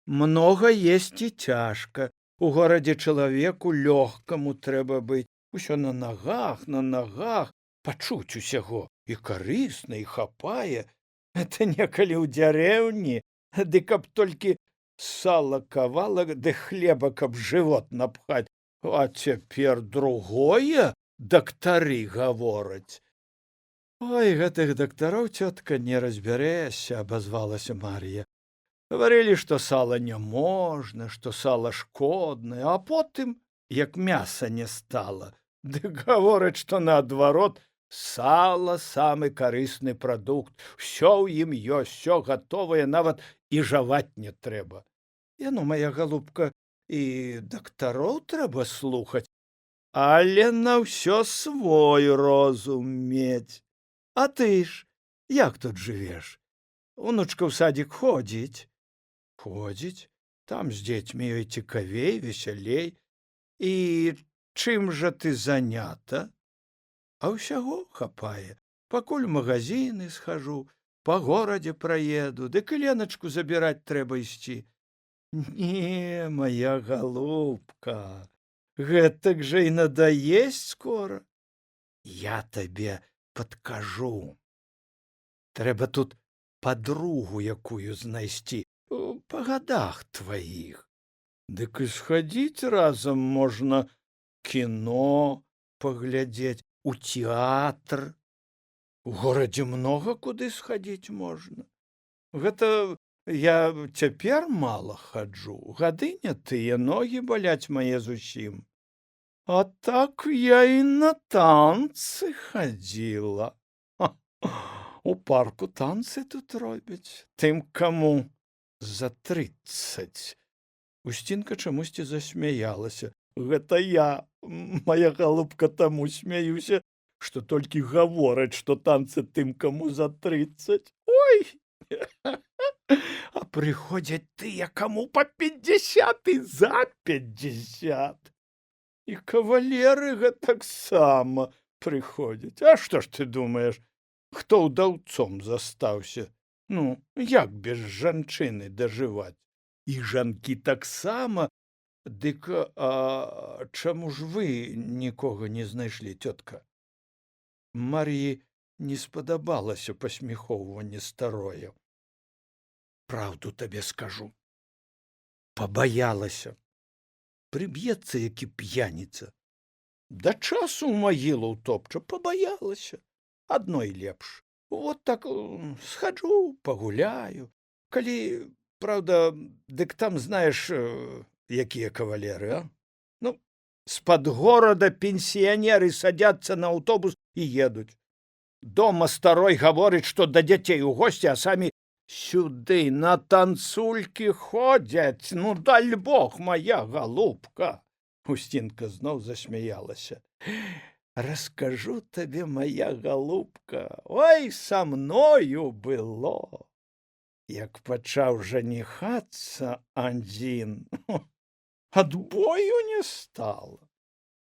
много есці цяжка. У горадзе чалавеку лёгкаму трэба быць. Усё на нагах, пачуць усяго. І карысна, і хапае. Это некалі ў дзярэўні, ды каб толькі сала кавалак, ды хлеба, каб жывот напхаць. А цяпер другое дактары гавораць. Ой, гэтых дактароў, цётка, не разбярэшся, абазвалася Мар'я. Гаварылі, што сала не можна, што сала шкоднае, а потым, як мяса не стала, дык гавораць, што наадварот, сала самы карысны прадукт, усё ў ім ёсць, усё гатовае, нават і жаваць не трэба. Яно, моя голубка, і дактароў трэба слухаць, але на ўсё свой розум мець. А ты ж як тут жывеш? Унучка ў садзік ходзіць? Ходзіць, там з дзецьмі ёй цікавей, весялей. І чым жа ты занята? А ўсяго хапае. Пакуль магазины схожу, па горадзе праеду, дык і Леначку забіраць трэба ісці. Не, моя голубка, гэтак жа і надаесць скора. Я табе падкажу. Трэба тут падругу якую знайсці, па гадах тваіх. Дык і схадзіць разам можна, кіно паглядзець, у тэатр. У горадзе многа куды схадзіць можна. Гэта Я цяпер мала хаджу, гады не тыя, ногі баляць мае зусім. А так я і на танцы хадзіла. У парку танцы тут робяць, тым, каму за 30. Усцінка чамусьці засмяялася. Гэта я, мая галубка, таму смяюся, што толькі гавораць, што танцы тым, каму за 30. Ой! А прыходзяць тыя, каму па 50 і за 50. І кавалеры гэтаксама прыходзяць. А што ж ты думаеш, хто ўдаўцом застаўся? Ну, як без жанчыны дажываць? І жанкі таксама. Дык чаму ж вы нікога не знайшлі, цётка? Мар'і не спадабалася пасміхоўванне старое. Праўду табе скажу. Пабаялася. Прыб'ецца, які п'яніца. Да часу ў магілу ўтопча, пабаялася. Адной лепш. Вот так схаджу, пагуляю. Калі, праўда, дык там, знаеш, якія кавалеры, а? Ну, з-пад горада пенсіянеры садзяцца на аўтобус і едуць. Дома старой гаворыць, што да дзяцей у госці, а самі сюды на танцулькі ходзяць. Ну, даль Бог, моя галубка. Устінка зноў засмяялася. Раскажу табе, моя галубка, ой, са мною было. Як пачаў жаніхацца адзін, адбою не стала.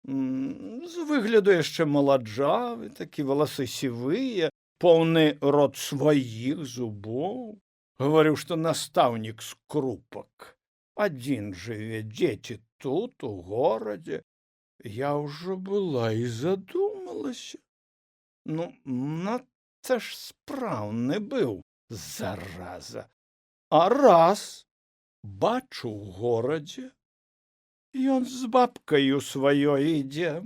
З выгляду яшчэ маладжавы, такі валасы сівыя, поўны рот сваіх зубоў. Гаварыў, што настаўнік з крупак. Адзін жыве, дзеці тут, у горадзе. Я ўжо была і задумалася. Ну, надта ж спраўны быў, зараза. А раз бачу ў горадзе, ён з бабкаю сваёй ідзе.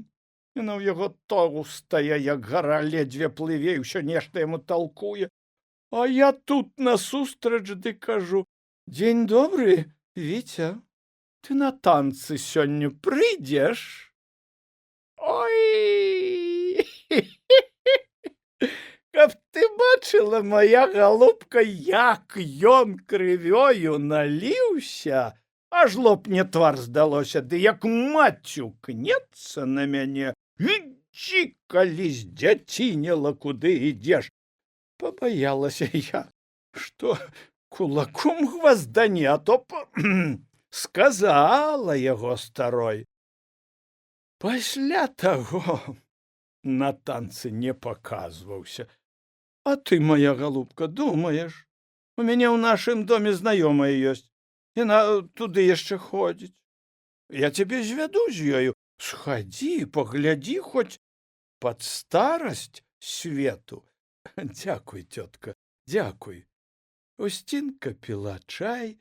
Яна ў яго тоўстая, як гара, ледзьве плыве, ўсё нешта яму талкуе. А я тут насустрач ды кажу: дзень добры, Віця, ты на танцы сёння прыйдзеш? Ой! Каб ты бачыла, моя галубка, як ён крывёю наліўся, аж лопне твар здалося, ды як маццю кнецца на мяне. Ідзі, калі здзяцінела, куды ідзеш. Пабаялася я, што кулаком гваздане, а то сказала яго старой. Пасля таго на танцы не паказваўся. А ты, моя галубка, думаеш? У мяне ў нашым доме знаёмая ёсць. Яна туды яшчэ ходзіць. Я цябе звяду з ёю. Схадзі, паглядзі хоць пад старасць свету. Дзякуй, цётка, дзякуй. Устінка піла чай,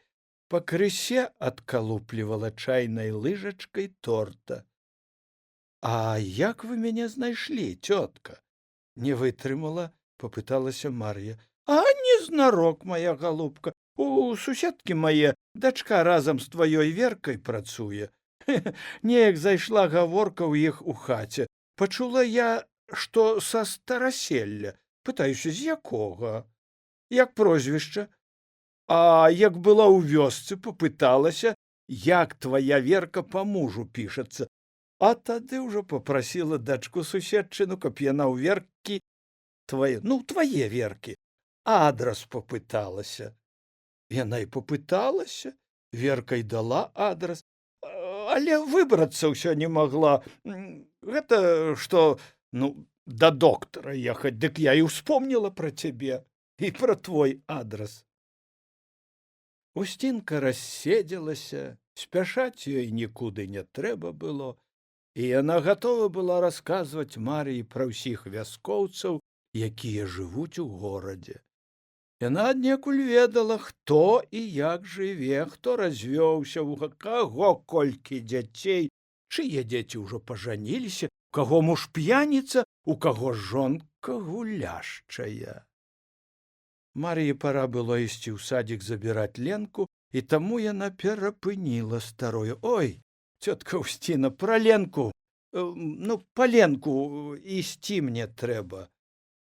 пакрысе адкалуплівала чайнай лыжачкай торта. А як вы мяне знайшлі, цётка? Не вытрымала, папыталася Мар'я. А незнарок, моя галубка. У суседкі мае дачка разам з тваёй Веркай працуе. Неяк зайшла гаворка ў іх у хаце. Пачула я, што са стараселля. Пытаюся, з якога? Як прозвішча? А як была ў вёсцы, папыталася, як твая Верка па мужу пішацца. А тады ўжо попрасіла дачку суседчыну, каб яна ў Веркі твае Веркі, адрас папыталася. Яна і папыталася, Верка і дала адрас, але выбрацца ўсё не магла. Гэта што, да доктара ехаць, дык я і ўспомніла пра цябе і пра твой адрас. Устінка расседзелася, спяшаць ёй нікуды не трэба было, і яна гатова была расказваць Мар'і пра ўсіх вяскоўцаў, якія жывуць у горадзе. Яна аднекуль ведала, хто і як жыве, хто развёўся, у каго колькі дзяцей, чые дзеці ўжо пажаніліся, у каго муж п'яніца, у каго жонка гуляшчая. Мар'і пара было ісці ў садзік забіраць Ленку, і таму яна перапыніла старую. Ой, цётка Усціна, пра Ленку, па Ленку ісці мне трэба.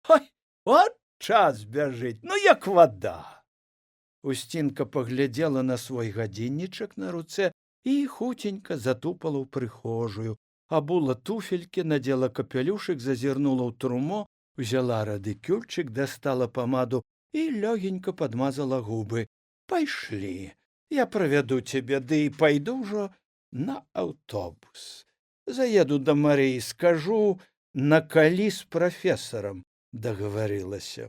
Ой, от час бяжыць, як вада. Усцінка паглядзела на свой гадзіннічак на руцэ і хуценька затупала ў прыхожую, абула туфелькі, надзела капялюшык, зазірнула ў трумо, узяла радыкюльчык, дастала памаду і лёгенька падмазала губы. Пайшлі, я правяду цябе, ды і пайду ўжо на аўтобус. Заеду да Марыі, скажу, на калі з прафесарам дагаварылася.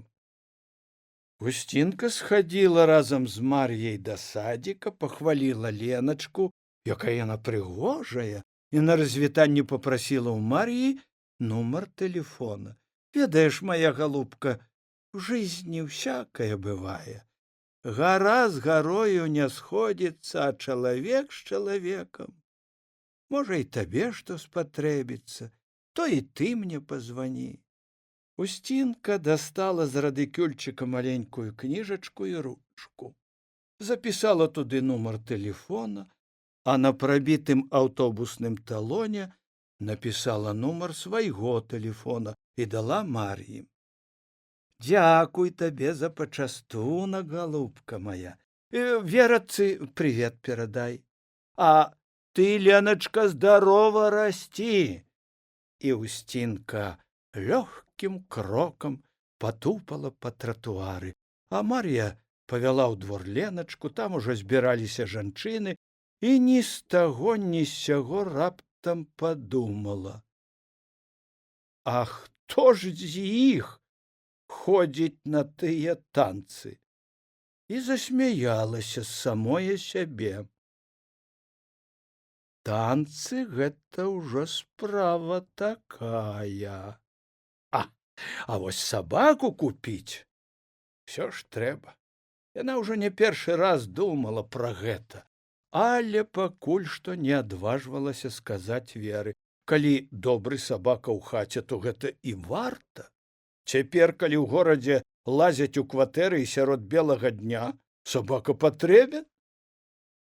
Усцінка схадзіла разам з Мар'яй да садзіка, пахваліла Леначку, якая яна прыгожая, і на развітанне попрасіла ў Мар'і нумар тэлефона. Ведаеш, моя голубка, в жизни всякое бывае. Гора з гарою не сходится, а чалавек з чалавекам. Можа, і табе што спатрэбіцца, то і ты мне позвони. Устінка дастала з радыкюльчыка маленькую кніжачку і ручку. Запісала туды нумар тэлефона, а на прабітым аўтобусным талоне напісала нумар свайго тэлефона і дала Мар'і. Дзякуй табе за пачастунак, голубка моя. Верацы привет перадай. А ты, Леночка, здорова расці. І Устінка лёгкім крокам патупала па тратуары, а Мар'я павяла ў двор Леначку, там ужо збіраліся жанчыны, і ні з таго, ні з сяго раптам падумала. А хто ж з іх ходзіць на тыя танцы? І засмяялася з самое сябе. Танцы гэта ўжо справа такая. А вось сабаку купіць усё ж трэба. Яна ўжо не першы раз думала пра гэта, але пакуль што не адважвалася сказаць Веры. Калі добры сабака ў хаце, то гэта і варта. Цяпер, калі ў горадзе лазяць у кватэры і сярод белага дня, сабака патрэбен.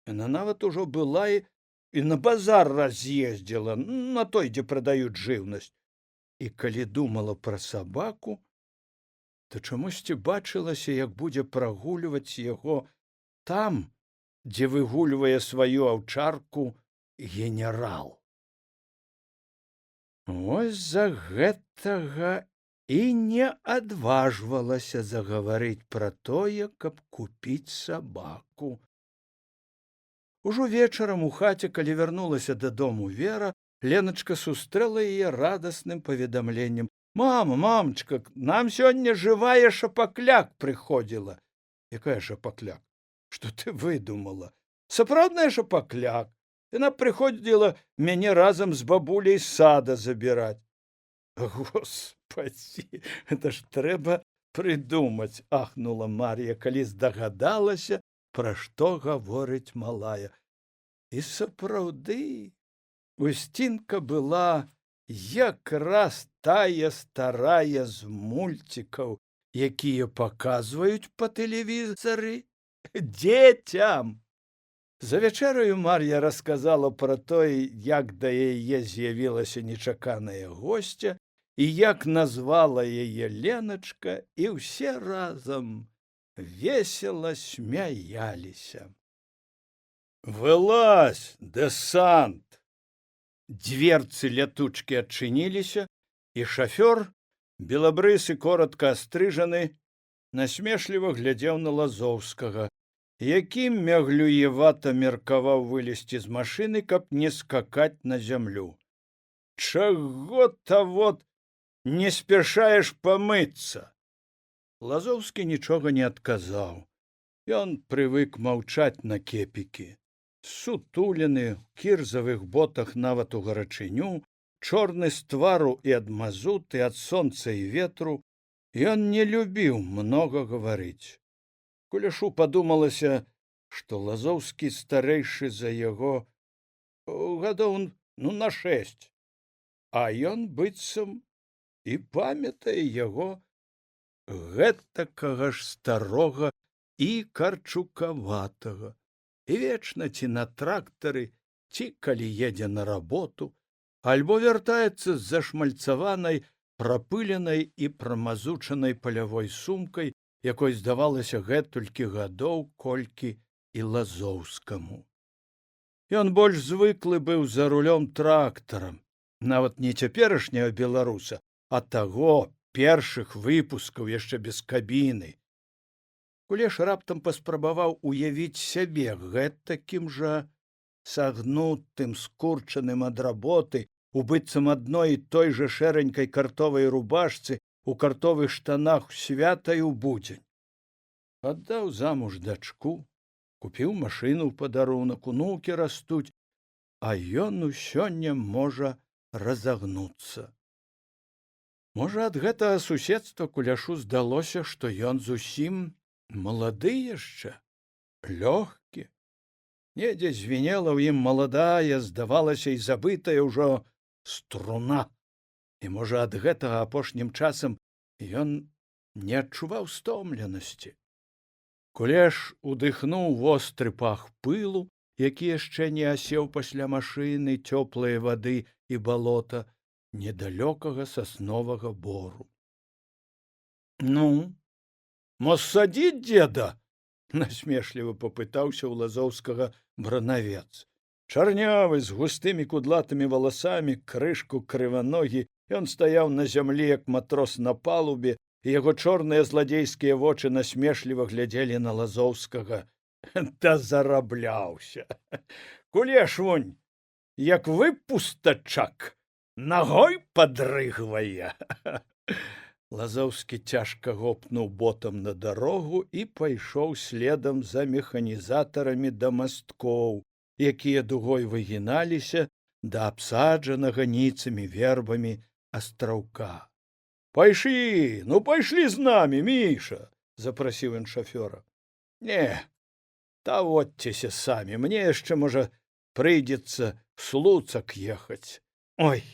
Яна нават ужо была і на базар раз'ездзіла, на той, дзе прадаюць жыўнасць. І калі думала пра сабаку, то чамусьці бачылася, як будзе прагульваць яго там, дзе выгульвае сваю аўчарку генерал. Вось за гэтага і не адважвалася загаварыць пра тое, каб купіць сабаку. Ужо вечарам у хаце, калі вярнулася дадому Вера, Леначка сустрэла яе радасным паведамленнем. Мама, мамачка, нам сёння жывая шапакляк прыходзіла. Якая шапакляк? Што ты выдумала? Сапраўдная шапакляк. Яна прыходзіла мяне разам з бабуляй з сада забіраць. Господи, это ж трэба прыдумаць, ахнула Мар'я, калі здагадалася, пра што гаворыць малая. І сапраўды, Устінка была якраз тая старая з мульцікаў, якія паказваюць па тэлевізары дзецям. За вячэраю Мар'я расказала пра тое, як да яе з'явілася нечаканая госця і як назвала яе Леначка, і ўсе разам весела смяяліся. Вылазь, дэсант! Дверцы лятучкі адчыніліся, і шафёр, белабрысы, коротка астрыжаны, насмешліва глядзеў на Лазоўскага, які мяглюевата меркаваў вылезці з машыны, каб не скакаць на зямлю. Чаго-то вот не спяшаеш памыцца. Лазоўскі нічога не адказаў. Ён прывык маўчаць на кепікі. Сутулены, у кірзавых ботах нават у гарачыню, чорны з твару і ад мазуты, ад сонца і ветру, ён не любіў многа гаварыць. Куляшу падумалася, што Лазоўскі старэйшы за яго гадоў на 6, а ён быццам і памятае яго гэтакага ж старога і карчукаватага, і вечна ці на трактары, ці калі едзе на работу, альбо вяртаецца з зашмальцаванай, прапыленай і прамазучанай палявой сумкай, якой здавалася гэтулькі гадоў, колькі і Лазоўскаму. Ён больш звыклы быў за рулём трактарам, нават не цяперашняга беларуса, а таго першых выпускаў яшчэ без кабіны. Кулеш раптам паспрабаваў уявіць сябе гэтакім жа сагнутым, скурчаным ад работы, у быццам адной і той жа шэранькай картовай рубашцы, у картовых штанах свята і ў будзень. Аддаў замуж дачку, купіў машыну ў падарунак, унукі растуць, а ён усё не можа разагнуцца. Можа, ад гэтага суседства Куляшу здалося, што ён зусім малады яшчэ, лёгкі. Недзе звінела ў ім маладая, здавалася, і забытая ўжо струна. І, можа, ад гэтага апошнім часам ён не адчуваў стомленасці. Кулеш удыхнуў востры пах пылу, які яшчэ не асеў пасля машыны, цёплае вады і балота, недалёкага сасновага бору. Ну, мо садзіць дзеда? Насмешліва папытаўся ў Лазоўскага бранавец. Чарнявы, з густымі кудлатымі валасамі, крышку крываногі, ён стаяў на зямлі, як матрос на палубе, і яго чорныя зладзейскія вочы насмешліва глядзелі на Лазоўскага. Та зарабляўся. Кулеш вунь, як выпустачак, нагой падрыгвае. Лазоўскі цяжка гопнуў ботам на дарогу і пайшоў следам за механізатарамі да масткоў, якія дугой выгіналіся да абсаджанага ніцамі вербамі астраўка. Пайшлі, ну пайшлі з намі, Міша, запрасіў ён шафёра. Не, таводцеся самі, мне яшчэ, можа, прыйдзецца Слуцак ехаць. Ой,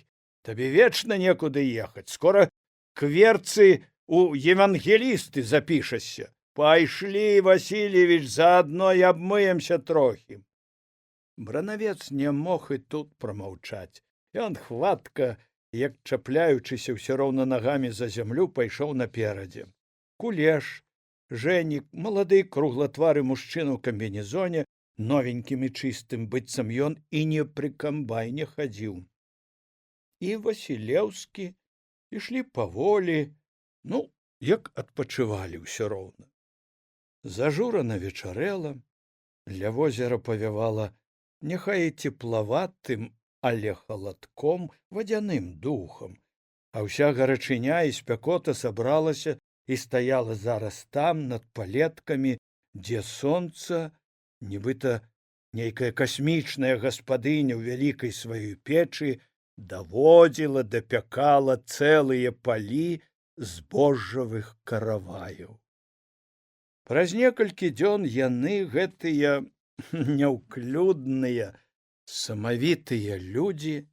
табе вечна некуды ехаць, скора кверцы у евангелісты запішашся. Пайшлі, Васильевич, заадно і абмыемся трохі. Бранавец не мог і тут прамаўчаць. Ён хватка, як чапляючыся ўсё роўна нагамі за зямлю, пайшоў наперадзе. Кулеш, Жэнік, малады круглатвары мужчына ў камбінезоне, новенькім і чыстым, быццам ён і не пры камбайне хадзіў. І Васілеўскі ішлі паволі, ну, як адпачывалі ўсё роўна. Зажурана вечарэла, ля возера павявала няхай і цеплаватым, але халадком, вадзяным духам, а ўся гарачыня і спякота сабралася і стаяла зараз там, над палеткамі, дзе сонца, нібыта нейкая касмічная гаспадыня ў вялікай сваёй печы, даводзіла, дапякала цэлыя палі збожжавых караваяў. Праз некалькі дзён яны, гэтыя няўклюдныя, самавітыя людзі,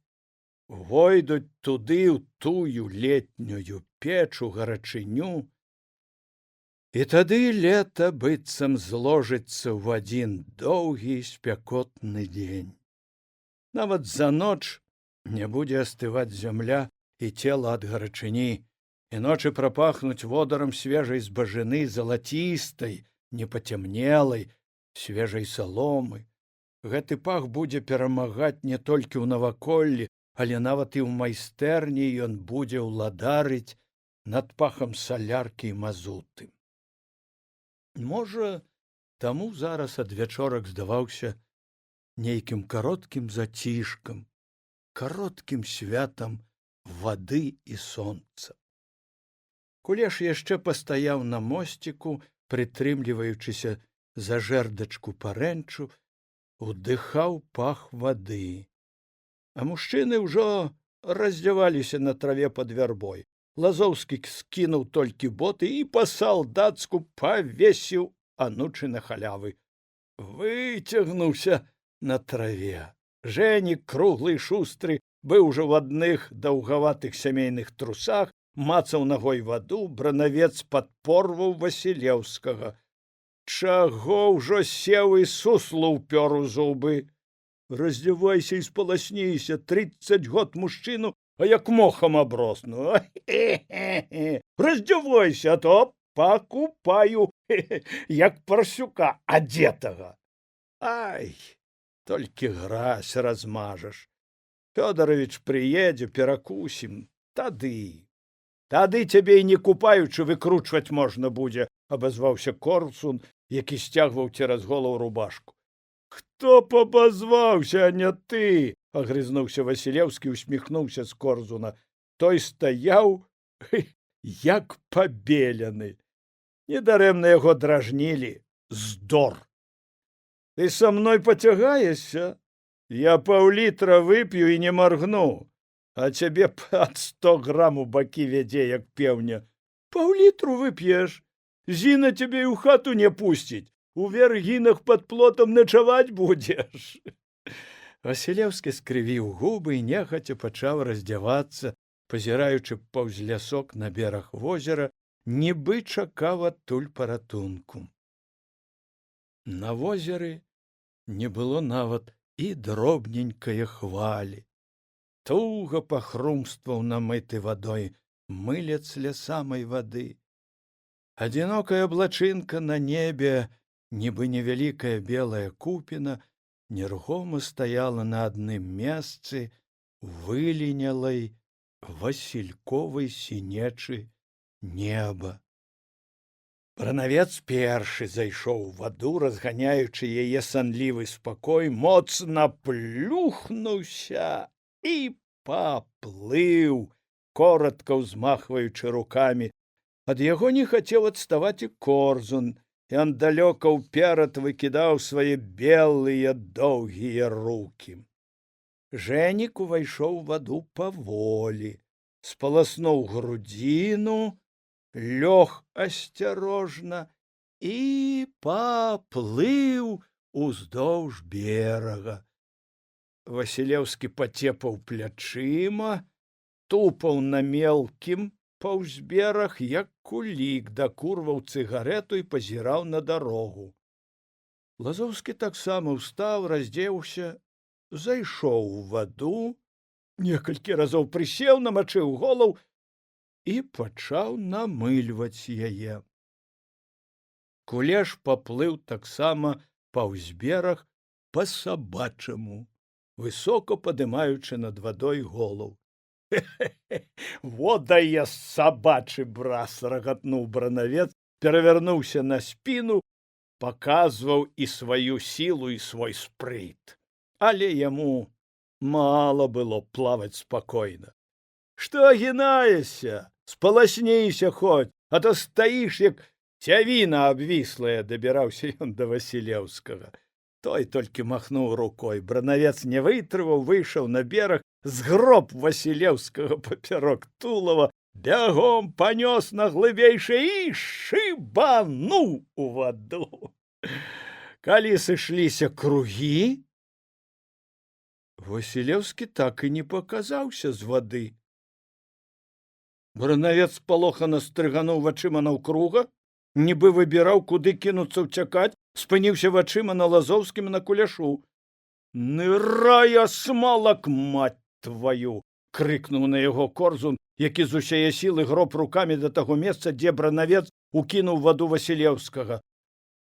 войдуць туды, ў тую летнюю печу, гарачыню, і тады лета быццам зложыцца ў адзін доўгі спякотны дзень. Нават за ноч не будзе астываць зямля і цела ад гарачыні, і ночы прапахнуць водарам свежай збажыны, залацістай, непацямнелай, свежай саломы. Гэты пах будзе перамагаць не толькі ў наваколлі, але нават і ў майстэрні ён будзе ўладарыць над пахам саляркі і мазуты. Можа, таму зараз адвячорак здаваўся нейкім кароткім зацішкам, кароткім святам вады і сонца. Кулеш яшчэ пастаяў на мосціку, прытрымліваючыся за жэрдачку парэнчу, удыхаў пах вады. А мужчыны ўжо раздзяваліся на траве пад вярбой. Лазоўскі скінуў толькі боты і па-салдацку павесіў анучы на халявы. Выцягнуўся на траве. Жэнік, круглы і шустры, быў ужо ў адных даўгаватых сямейных трусах, мацаў ногой ваду, бранавец падпорваў Васілеўскага. Чаго ўжо сеў і суслу ўпёр у зубы? Раздзявайся і спаласнейся, 30 год мужчыну, а як мохам абросну. Раздзявайся, а то покупаю, як парсюка адзетага. Ай, толькі гразь размажаш. Фёдорович прыедзе, перакусім, тады цябе і не купаючы выкручваць можна будзе, абазваўся Корсун, які сцягваў цераз голову рубашку. Хто пабазваўся, а не ты? Агрызнуўся Васілеўскі, усміхнуўся з Корзуна. Той стаяў, як пабелены. Недарэмна яго дражнілі. Здор. Ты са мной пацягаешся? Я паўлітра вып'ю і не маргну, а цябе пад 100 грам у бакі вядзе, як пеўня. Паўлітру вып'еш? Зіна цябе і ў хату не пусціць. У вергінах пад плотам начаваць будзеш. Васілеўскі скрывіў губы і нехаця пачаў раздзявацца, пазіраючы паўз лясок на бераг возера, нібы чакаў адтуль паратунку. На возеры не было нават і дробненькае хвалі. Туга пахрумстваў намыты вадой мылец ля самай вады. Адзінокая аблачынка на небе, нібы невялікая белая купіна, нерухома стаяла на адным месцы вылінялай васільковай сінечы неба. Бранавец першы зайшоў у ваду, разганяючы яе санлівы спакой, моцна плюхнуўся і паплыў, коротка ўзмахваючы рукамі. Ад яго не хацеў адставаць і Корзун, ён далёка ўперад выкідаў свае белыя доўгія рукі. Жэнік увайшоў у ваду паволі, спаласнуў грудзіну, лёг асцярожна і паплыў уздоўж берага. Васілеўскі пацепаў плячыма, тупаў на мелкім паўз бераг, як кулік, дакурваў цыгарэту і пазіраў на дарогу. Лазоўскі таксама ўстаў, раздзеўся, зайшоў у ваду, некалькі разоў прысеў, намачыў голаў і пачаў намыльваць яе. Кулеш паплыў таксама паўз бераг па-сабачаму, высока падымаючы над вадой голаў. Во дае сабачы брас, рагатнуў бранавец, перавярнуўся на спіну, паказваў і сваю сілу, і свой спрыт. Але яму мала было плаваць спакойна. Што гінаешся? Спаласнейся хоць, а то стаіш, як цявіна абвіслая, дабіраўся ён да Васілеўскага. Той толькі махнуў рукой. Бранавец не вытрываў, выйшаў на бераг, згроб Васілеўскага папярок тулава, бягом панёс на глыбейшае і шыбануў у ваду. Калі сышліся кругі, Васілеўскі так і не паказаўся з вады. Бранавец спалохана стрыгануў вачыма наўкруга, нібы выбіраў, куды кінуцца ўцякаць, спыніўся вачыма на Лазоўскім, на Куляшу. «Нырай, асмалак, мать твою!» — крыкнуў на яго Корзун, які з усяе сілы гроб рукамі да таго месца, дзе бранавец укінуў ваду Васілеўскага.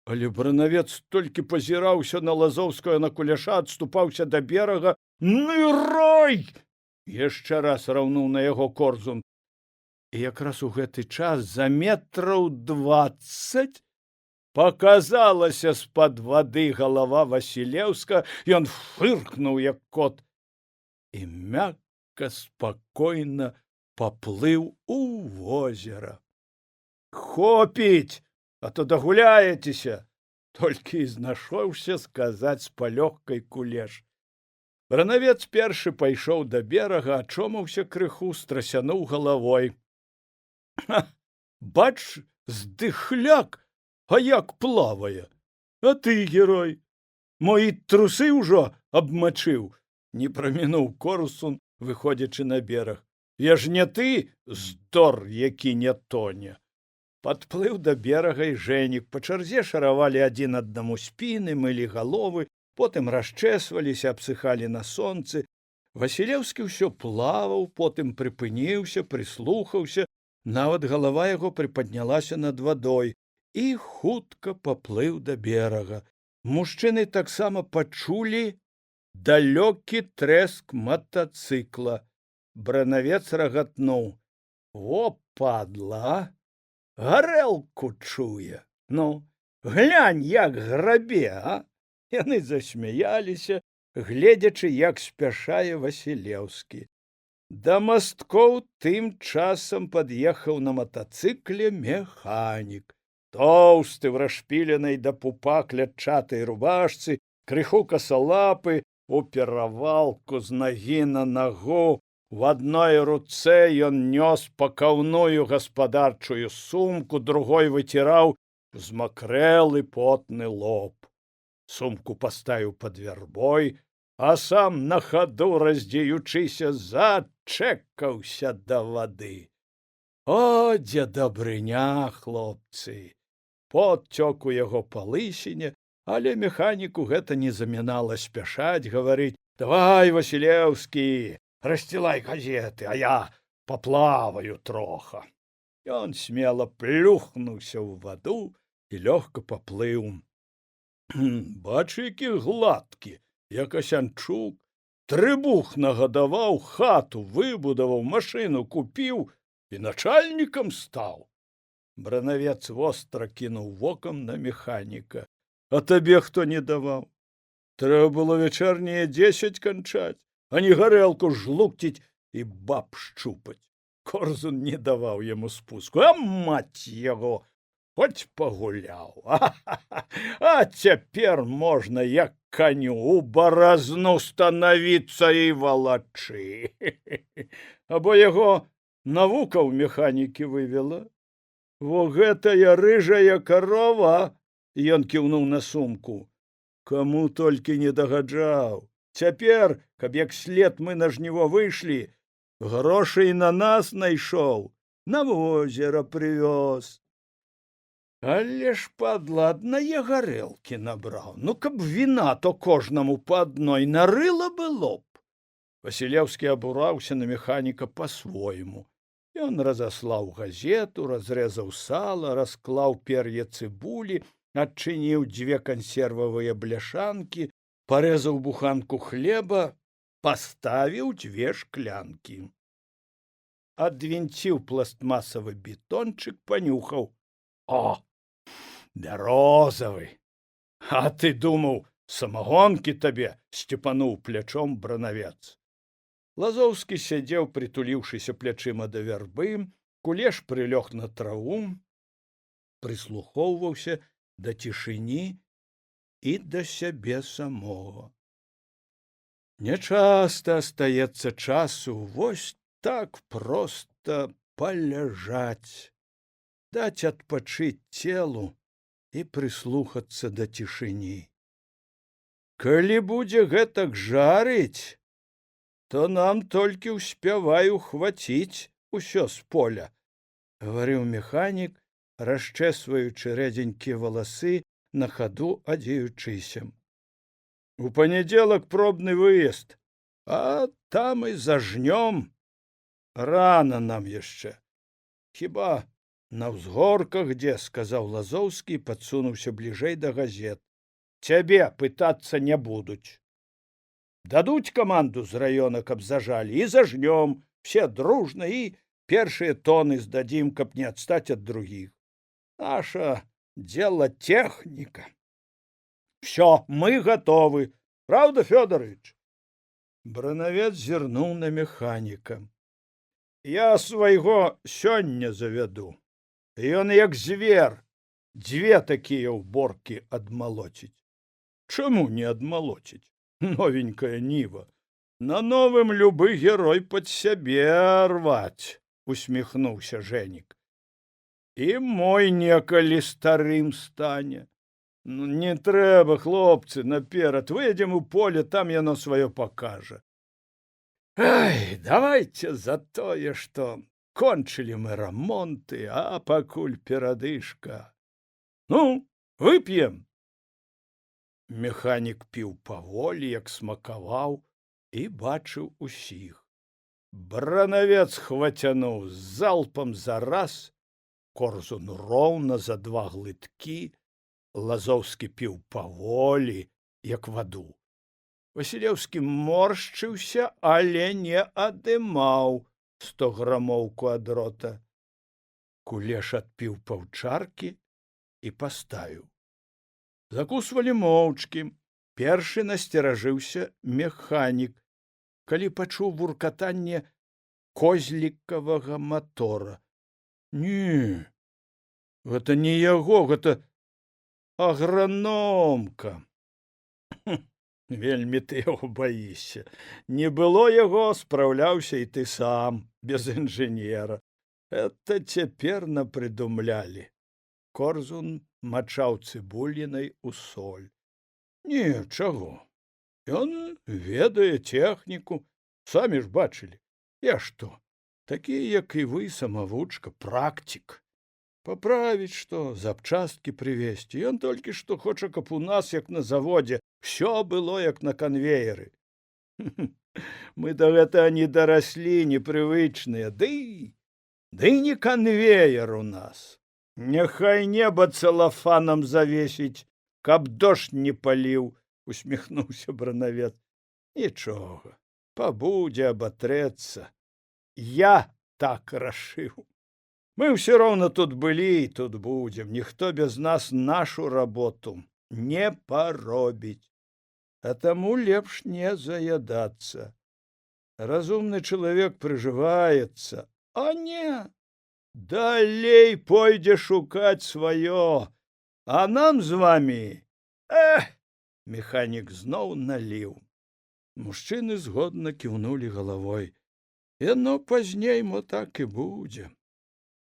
Але бранавец толькі пазіраўся на Лазоўскага, на Куляша, адступаўся да берага. «Нырай!» — яшчэ раз раўнуў на яго Корзун. І якраз у гэты час за метраў 20 паказалася з-пад вады галава Васілеўска, ён фыркнуў, як кот, і мякка, спакойна паплыў у возера. «Хопіць, а то дагуляецеся!» — толькі і знайшоўся сказаць з палёгкай Кулеш. Бранавец першы пайшоў да берага, ачомаўся крыху, страсянуў галавой. «Бач, здыхляк, а як плавае! А ты, герой, мои трусы ўжо абмачыў!» — не прамінуў Корсун, выходзячы на бераг. Я ж не ты, здор, які не тоне. Падплыў да берага і Жэнік. Па чарзе шаравалі адзін аднаму спіны, мылі галовы, потым расчэсваліся, абсыхалі на сонцы. Васілеўскі ўсё плаваў, потым прыпыніўся, прыслухаўся, нават галава яго прыпаднялася над вадой і хутка паплыў да берага. Мужчыны таксама пачулі далёкі трэск матацыкла. Бранавец рагатнуў: «О, падла! Гарэлку чуе! Ну, глянь, як грабе, а!» Яны засмяяліся, гледзячы, як спяшае Васілеўскі. Да масткоў тым часам пад'ехаў на матацыкле механік. Тоўсты, в расшпіленай да пупа клятчатай рубашцы, крыху касалапы, у перавалку з нагі на нагу. В адной руцэ ён нёс пакаўную гаспадарчую сумку, другой выціраў змакрэлы потны лоб. Сумку паставіў пад вярбой, а сам на хаду, раздзеючыся, зачэкаўся да вады. О, дзе дабрыня, хлопцы! Пот цёк у яго па лысіне, але механіку гэта не замінала спяшаць, гаварыць: «Давай, Васілеўскі, рассцілай газеты, а я паплаваю троха». Ён смела плюхнуўся ў ваду і лёгка паплыў. Бач, які гладкі, як Асянчук. Трыбух нагадаваў, хату выбудаваў, машыну купіў і начальнікам стаў. Бранавец востра кінуў вокам на механіка. А табе хто не даваў? Трэба было вечарнія 10 канчаць, а не гарэлку жлукціць і баб шчупаць. Корзун не даваў яму спуску. А маць яго! Хоць пагуляў. А цяпер можна, як каню, у баразну станавіцца і валачы. Або яго навука ў механікі вывела. Во гэтая рыжая карова, ён кіўнуў на сумку. Каму толькі не дагаджаў. Цяпер, каб як след мы на жніво выйшлі, грошай на нас найшоў, на возера прывёз. Але ж, падла, аднае гарэлкі набраў. Ну, каб віна, то кожнаму па адной нарыла было б. Васілеўскі абураўся на механіка па-свойму. Ён разаслаў газету, разрэзаў сала, расклаў пер'е цыбулі, адчыніў 2 кансервавыя бляшанкі, парэзаў буханку хлеба, паставіў 2 шклянкі. Адвінціў пластмасавы бетончык, панюхаў. О, бярозавы! А ты думаў, самагонкі табе, сцепануў плячом Бранавец. Лазоўскі сядзеў, прытуліўшыся плячыма да вярбы, Кулеш прылёг на траву, прыслухоўваўся да цішыні і да сябе самога. Нячаста астаецца часу вось так проста паляжаць, даць адпачыць целу і прыслухацца да цішыні. Калі будзе гэтак жарыць, то нам толькі ўспявай ухваціць усё з поля, гаварыў механік, расчэсваючы рэдзенькія валасы, на хаду адзеючыся. У панядзелак пробны выезд, а там і зажнём. Рана нам яшчэ. Хіба на ўзгорках дзе, сказаў Лазоўскі, падсунуўся бліжэй да газет. Цябе пытацца не будуць. Дадуць каманду з раёна, каб зажалі, і зажнём, все дружна, і першыя тоны здадзім, каб не адстаць ад другіх. Наша дело техника. Все, мы готовы. Правда, Фёдорович? Бранавец зірнуў на механіка. Я свайго сёння завяду. Ён як звер, 2 такія ўборкі адмалоціць. Чаму не адмалоціць? Новенькая ніва. На новым любы герой пад сябе рваць, усміхнуўся Жэнік. І мой некалі старым стане. Ну, не трэба, хлопцы, наперад. Выедзем у поле, там яно сваё пакажа. Ай, давайте за тое, што кончылі мы рамонты, а пакуль перадышка. Ну, вып'ем. Механік піў паволі, як смакаваў, і бачыў усіх. Бранавец хвацянуў залпам за раз, Корзун роўна за 2 глыткі, Лазоўскі піў паволі, як ваду. Васілеўскі моршчыўся, але не адымаў 100-грамоўку ад рота. Кулеш адпіў паўчаркі і паставіў. Закусвалі моўчкі. Першы насцеражыўся механік, калі пачуў вуркатанне козлікавага матора. Не, гэта не яго, гэта аграномка. Вельмі ты яго баішся. Не было яго, спраўляўся і ты сам, без інжынера. Это цяпер напрыдумлялі. Корзун мачаў цыбулінай у соль. Не, чаго. Ён ведае тэхніку. Самі ж бачылі. Я што? Такі, як і вы, самавучка, практик. Поправіць што, запчасткі прывезці. Ён толькі што хоча, каб у нас, як на заводзе, всё было, як на канвееры. Мы да гэтага не дараслі, непрывычныя. Ды не канвеер у нас. Няхай неба цэлафанам завесіць, каб дождж не паліў, усміхнуўся Бранавец. Нічога, пабудзе абатрэцца. Я так рашыў. Мы ўсё роўна тут былі і тут будзем. Ніхто без нас нашу работу не паробіць. А таму лепш не заядацца. Разумны чалавек прыжываецца, а не, далей пойдзе шукаць сваё. А нам з вамі... Механік зноў наліў. Мужчыны згодна кіўнулі галавой. Яно пазней мо так і будзе.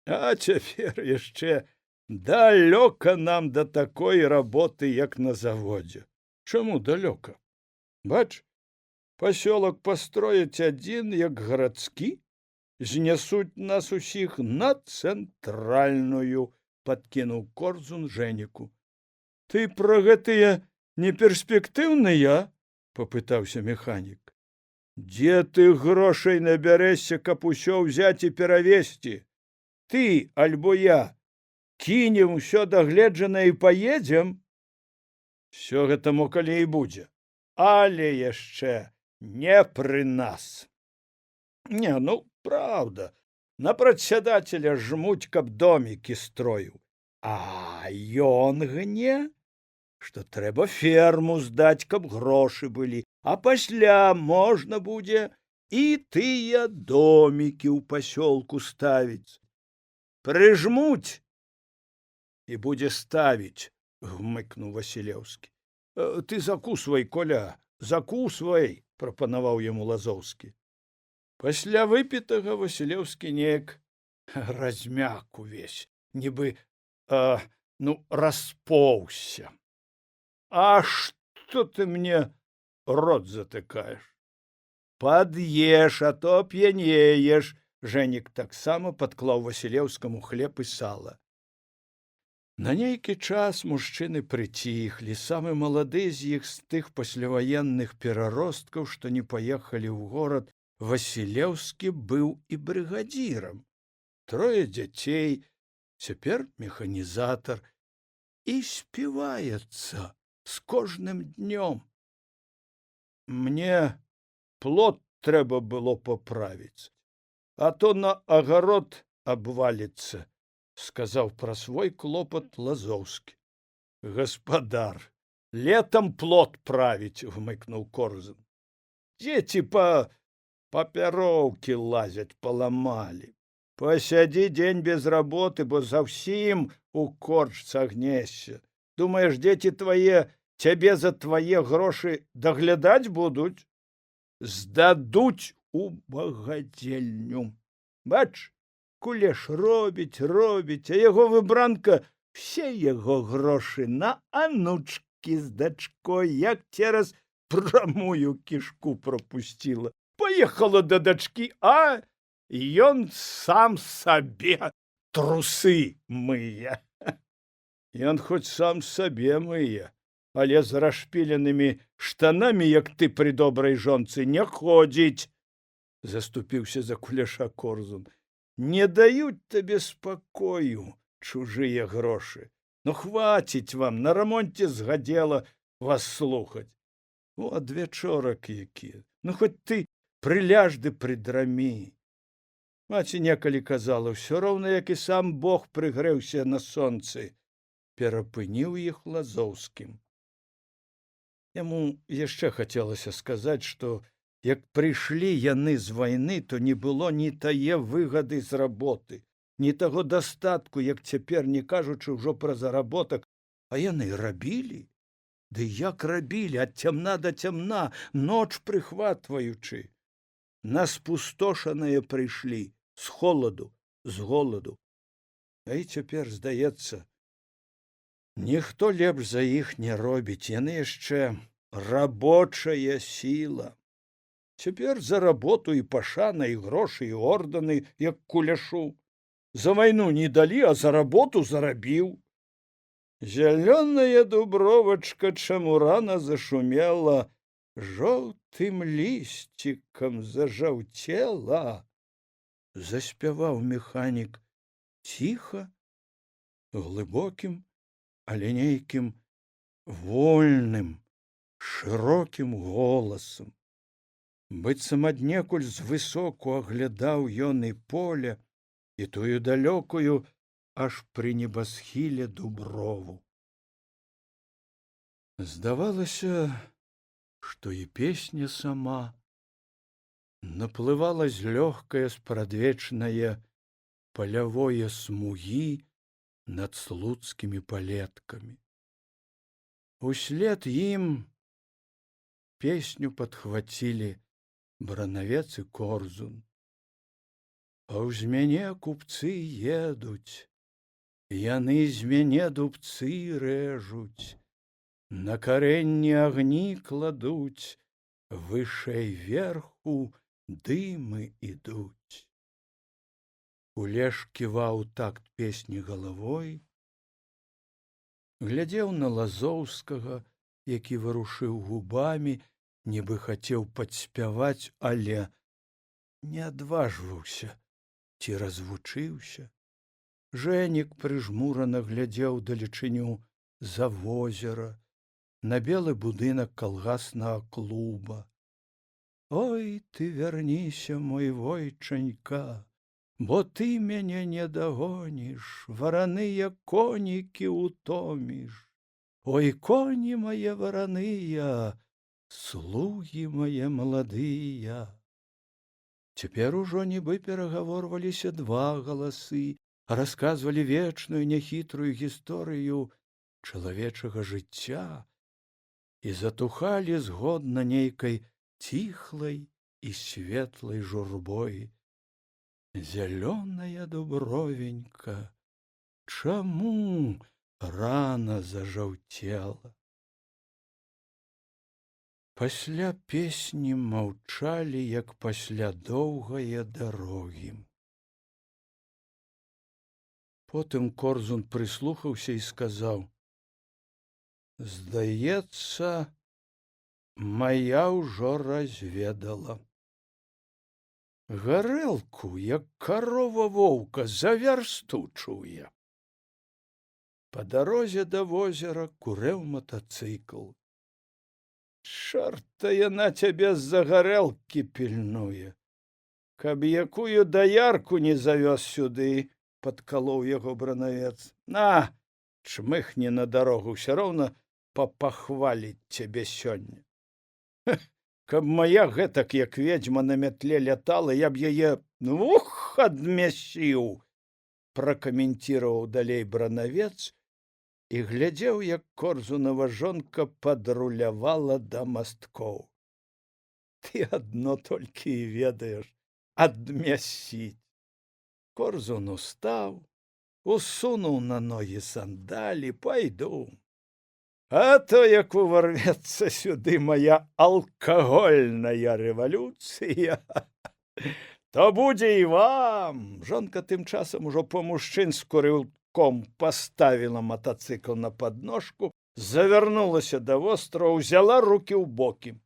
А цяпер яшчэ далёка нам да такой работы, як на заводзе. Чаму далёка? Бач, пасёлак пастрояць адзін, як гарадскі, знясуць нас усіх на цэнтральную, падкінуў Корзун Жэніку. Ты пра гэтыя неперспектыўныя? Папытаўся механік. Дзе ты грошай набярэшся, каб усё ўзяць і перавезці? Ты альбо я кінем усё дагледжанае і паедзем? Всё гэта мо калі і будзе, але яшчэ не пры нас. Не, ну, правда, на прадсядателя жмуць, каб домікі строіў. А ён гне, што трэба ферму здаць, каб грошы былі, а пасля можна будзе і тыя домікі ў пасёлку ставіць. Прыжмуць і будзе ставіць, гмыкнуў Васілеўскі. Ты закусвай, Коля, закусвай, прапанаваў яму Лазоўскі. Пасля выпітага Васілеўскі неяк размяк увесь, нібы, распоўся. А што ты мне рот затыкаеш? Пад'еш, а то п'янееш. Жэнік таксама падклаў Васілеўскаму хлеб і сала. На нейкі час мужчыны прыціхлі. Самы малады з іх з тых пасляваенных пераросткаў, што не паехалі ў горад, Васілеўскі быў і брыгадзірам. 3 дзяцей, цяпер механізатар, і співаецца з кожным днём. Мне плот трэба было паправіць, а то на агарод абваліцца, сказаў пра свой клопат Лазоўскі. Гаспадар, летам плот правіць, гмыкнуў Корзун. Дзеці папяроўкі лазяць, паламалі. Пасядзі дзень без работы, бо заўсім у корч сагнешся. Думаеш, дзеці твае цябе за твае грошы даглядаць будуць? Здадуць у багадзельню. Бач, Кулеш робіць, а яго выбранка все яго грошы на анучкі з дачкой, як цераз прамую кішку пропусціла. Па доехала да дачкі, а ён сам сабе трусы мые. Ён хоць сам сабе мые, але з расшпіленымі штанамі, як ты пры добрай жонцы, не ходзіць. Заступіўся за Куляша Корзун. Не даюць табе спакою чужыя грошы. Ну, хваціць вам, на рамонце згадзела вас слухаць. О, адвячорак які. Ну, хоць ты прыляж ды прыдрамі. Маці некалі казала, ўсё роўна, як і сам Бог прыгрэўся на сонцы. Перапыніў іх Лазоўскім. Яму яшчэ хацелася сказаць, што як прыйшлі яны з вайны, то не было ні тае выгады з работы, ні таго дастатку, як цяпер, не кажучы ўжо пра заработак, а яны рабілі. Ды як рабілі, ад цямна да цямна, ноч прыхватваючы. На спустошаныя прыйшлі, з холаду, з голаду. А і цяпер, здаецца, ніхто лепш за іх не робіць, яны яшчэ рабочая сіла. Цяпер за работу і пашана, і грошы, і ордэны, як Куляшу. За вайну не далі, а за работу зарабіў. Зялёная дубровачка чамурана зашумела, жоўтым лісцікам зажаўцела. Заспяваў механік ціха, глыбокім, але нейкім вольным, шырокім голасам. Быццам аднекуль звысоку аглядаў ён і поле, і тую далёкую, аж пры небасхіле дуброву. Здавалася, што і песня сама наплывала злёгкае спрадвечнае палявое смугі над слуцкімі палеткамі. Услед ім песню падхвацілі Бранавец і Корзун. Паўз мяне купцы едуць, яны з мяне дубцы рэжуць, на карэнні агні кладуць, вышэй верху дымы ідуць. Кулеш ківаў такт песні галавой, глядзеў на Лазоўскага, які варушыў губамі, нібы хацеў падспяваць, але не адважваўся ці развучыўся. Жэнік прыжмурана глядзеў далечыню за возера, на белы будынак калгаснага клуба. Ой, ты вярніся, мой войчанька, бо ты мяне не дагоніш, вараныя конікі утоміш. Ой, коні мае вараныя, слугі мае маладыя. Цяпер ужо нібы перагаворваліся два галасы, расказвалі вечную няхітрую гісторыю чалавечага жыцця і затухалі згодна нейкай ціхлай і светлай журбой. Зялёная дубровенька, чаму рана зажаўцела? Пасля песні маўчалі, як пасля доўгае дарогі. Потым Корзун прыслухаўся і сказаў: здаецца, мая ўжо разведала. Гарэлку, як карова воўка, за вярсту чуе. Па дарозе да возера курэў матацыкл. Чорта яна цябе з-за гарэлкі пільнуе. Каб якую даярку не завёз сюды, падкалоў яго Бранавец. На, чмыхні на дарогу, ўсё роўна папахваліць цябе сёння. Каб моя гэтак, як ведзьма, на мятле лятала, я б яе адмясіў, пракаментировал далей Бранавец і глядзеў, як Корзунова жонка падрулявала да масткоў. Ты адно толькі і ведаеш адмясіць. Корзун устаў, усунуў на ногі сандалі, пайду. А то як уварвецца сюды мая алкагольная рэвалюцыя, то будзе і вам. Жонка тым часам ужо па-мужчынску рыўком паставіла матацыкл на падножку, завярнулася да вострава, узяла рукі ў бокі.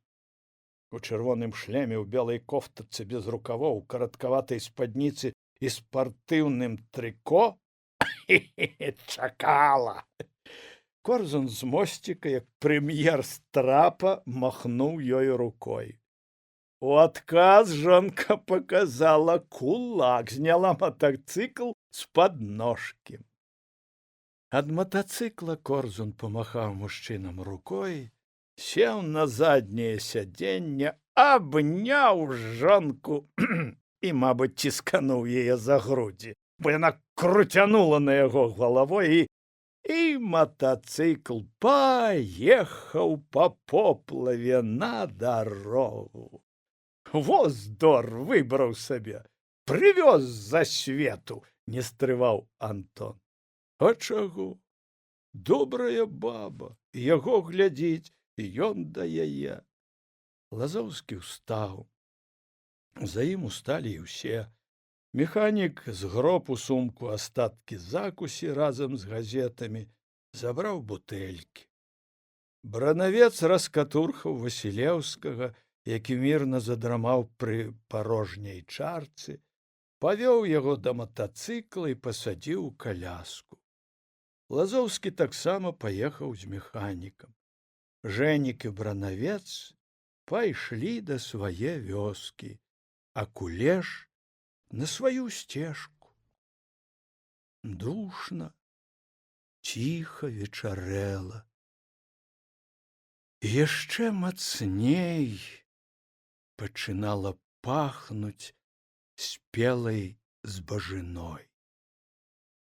У чырвоным шлеме, у белай кофтачцы без рукавоў, караткаватай спадніцы і спартыўным трыко чакала. Корзун з мосціка, як прэм'ер з трапа, махнуў ёй рукой. У адказ жонка паказала кулак, зняла матацыкл з падножкі. Ад матацыкла Корзун памахаў мужчынам рукой, сеў на задняе сядзенне, абняў жонку і, мабыць, ціскануў яе за грудзі, бо яна круцянула на яго галавой, і матацыкл паехаў па поплаве на дарогу. Во здор выбраў сабе, прывёз за свету, не стрываў Антон. А чаго? Добрая баба, яго глядзіць, і ён да яе. Лазоўскі ўстаў. За ім усталі і ўсе. Механік згроб у сумку астаткі закусі разам з газетамі, забраў бутэлькі. Бранавец раскатурхаў Васілеўскага, які мірна задрамаў пры парожняй чарцы, павёў яго да матацыкла і пасадзіў у каляску. Лазоўскі таксама паехаў з механікам. Жэнік і Бранавец пайшлі да свае вёскі, а Кулеш на сваю сцежку. Душна, ціха вечарэла. Яшчэ мацней пачынала пахнуць спелай збажыной.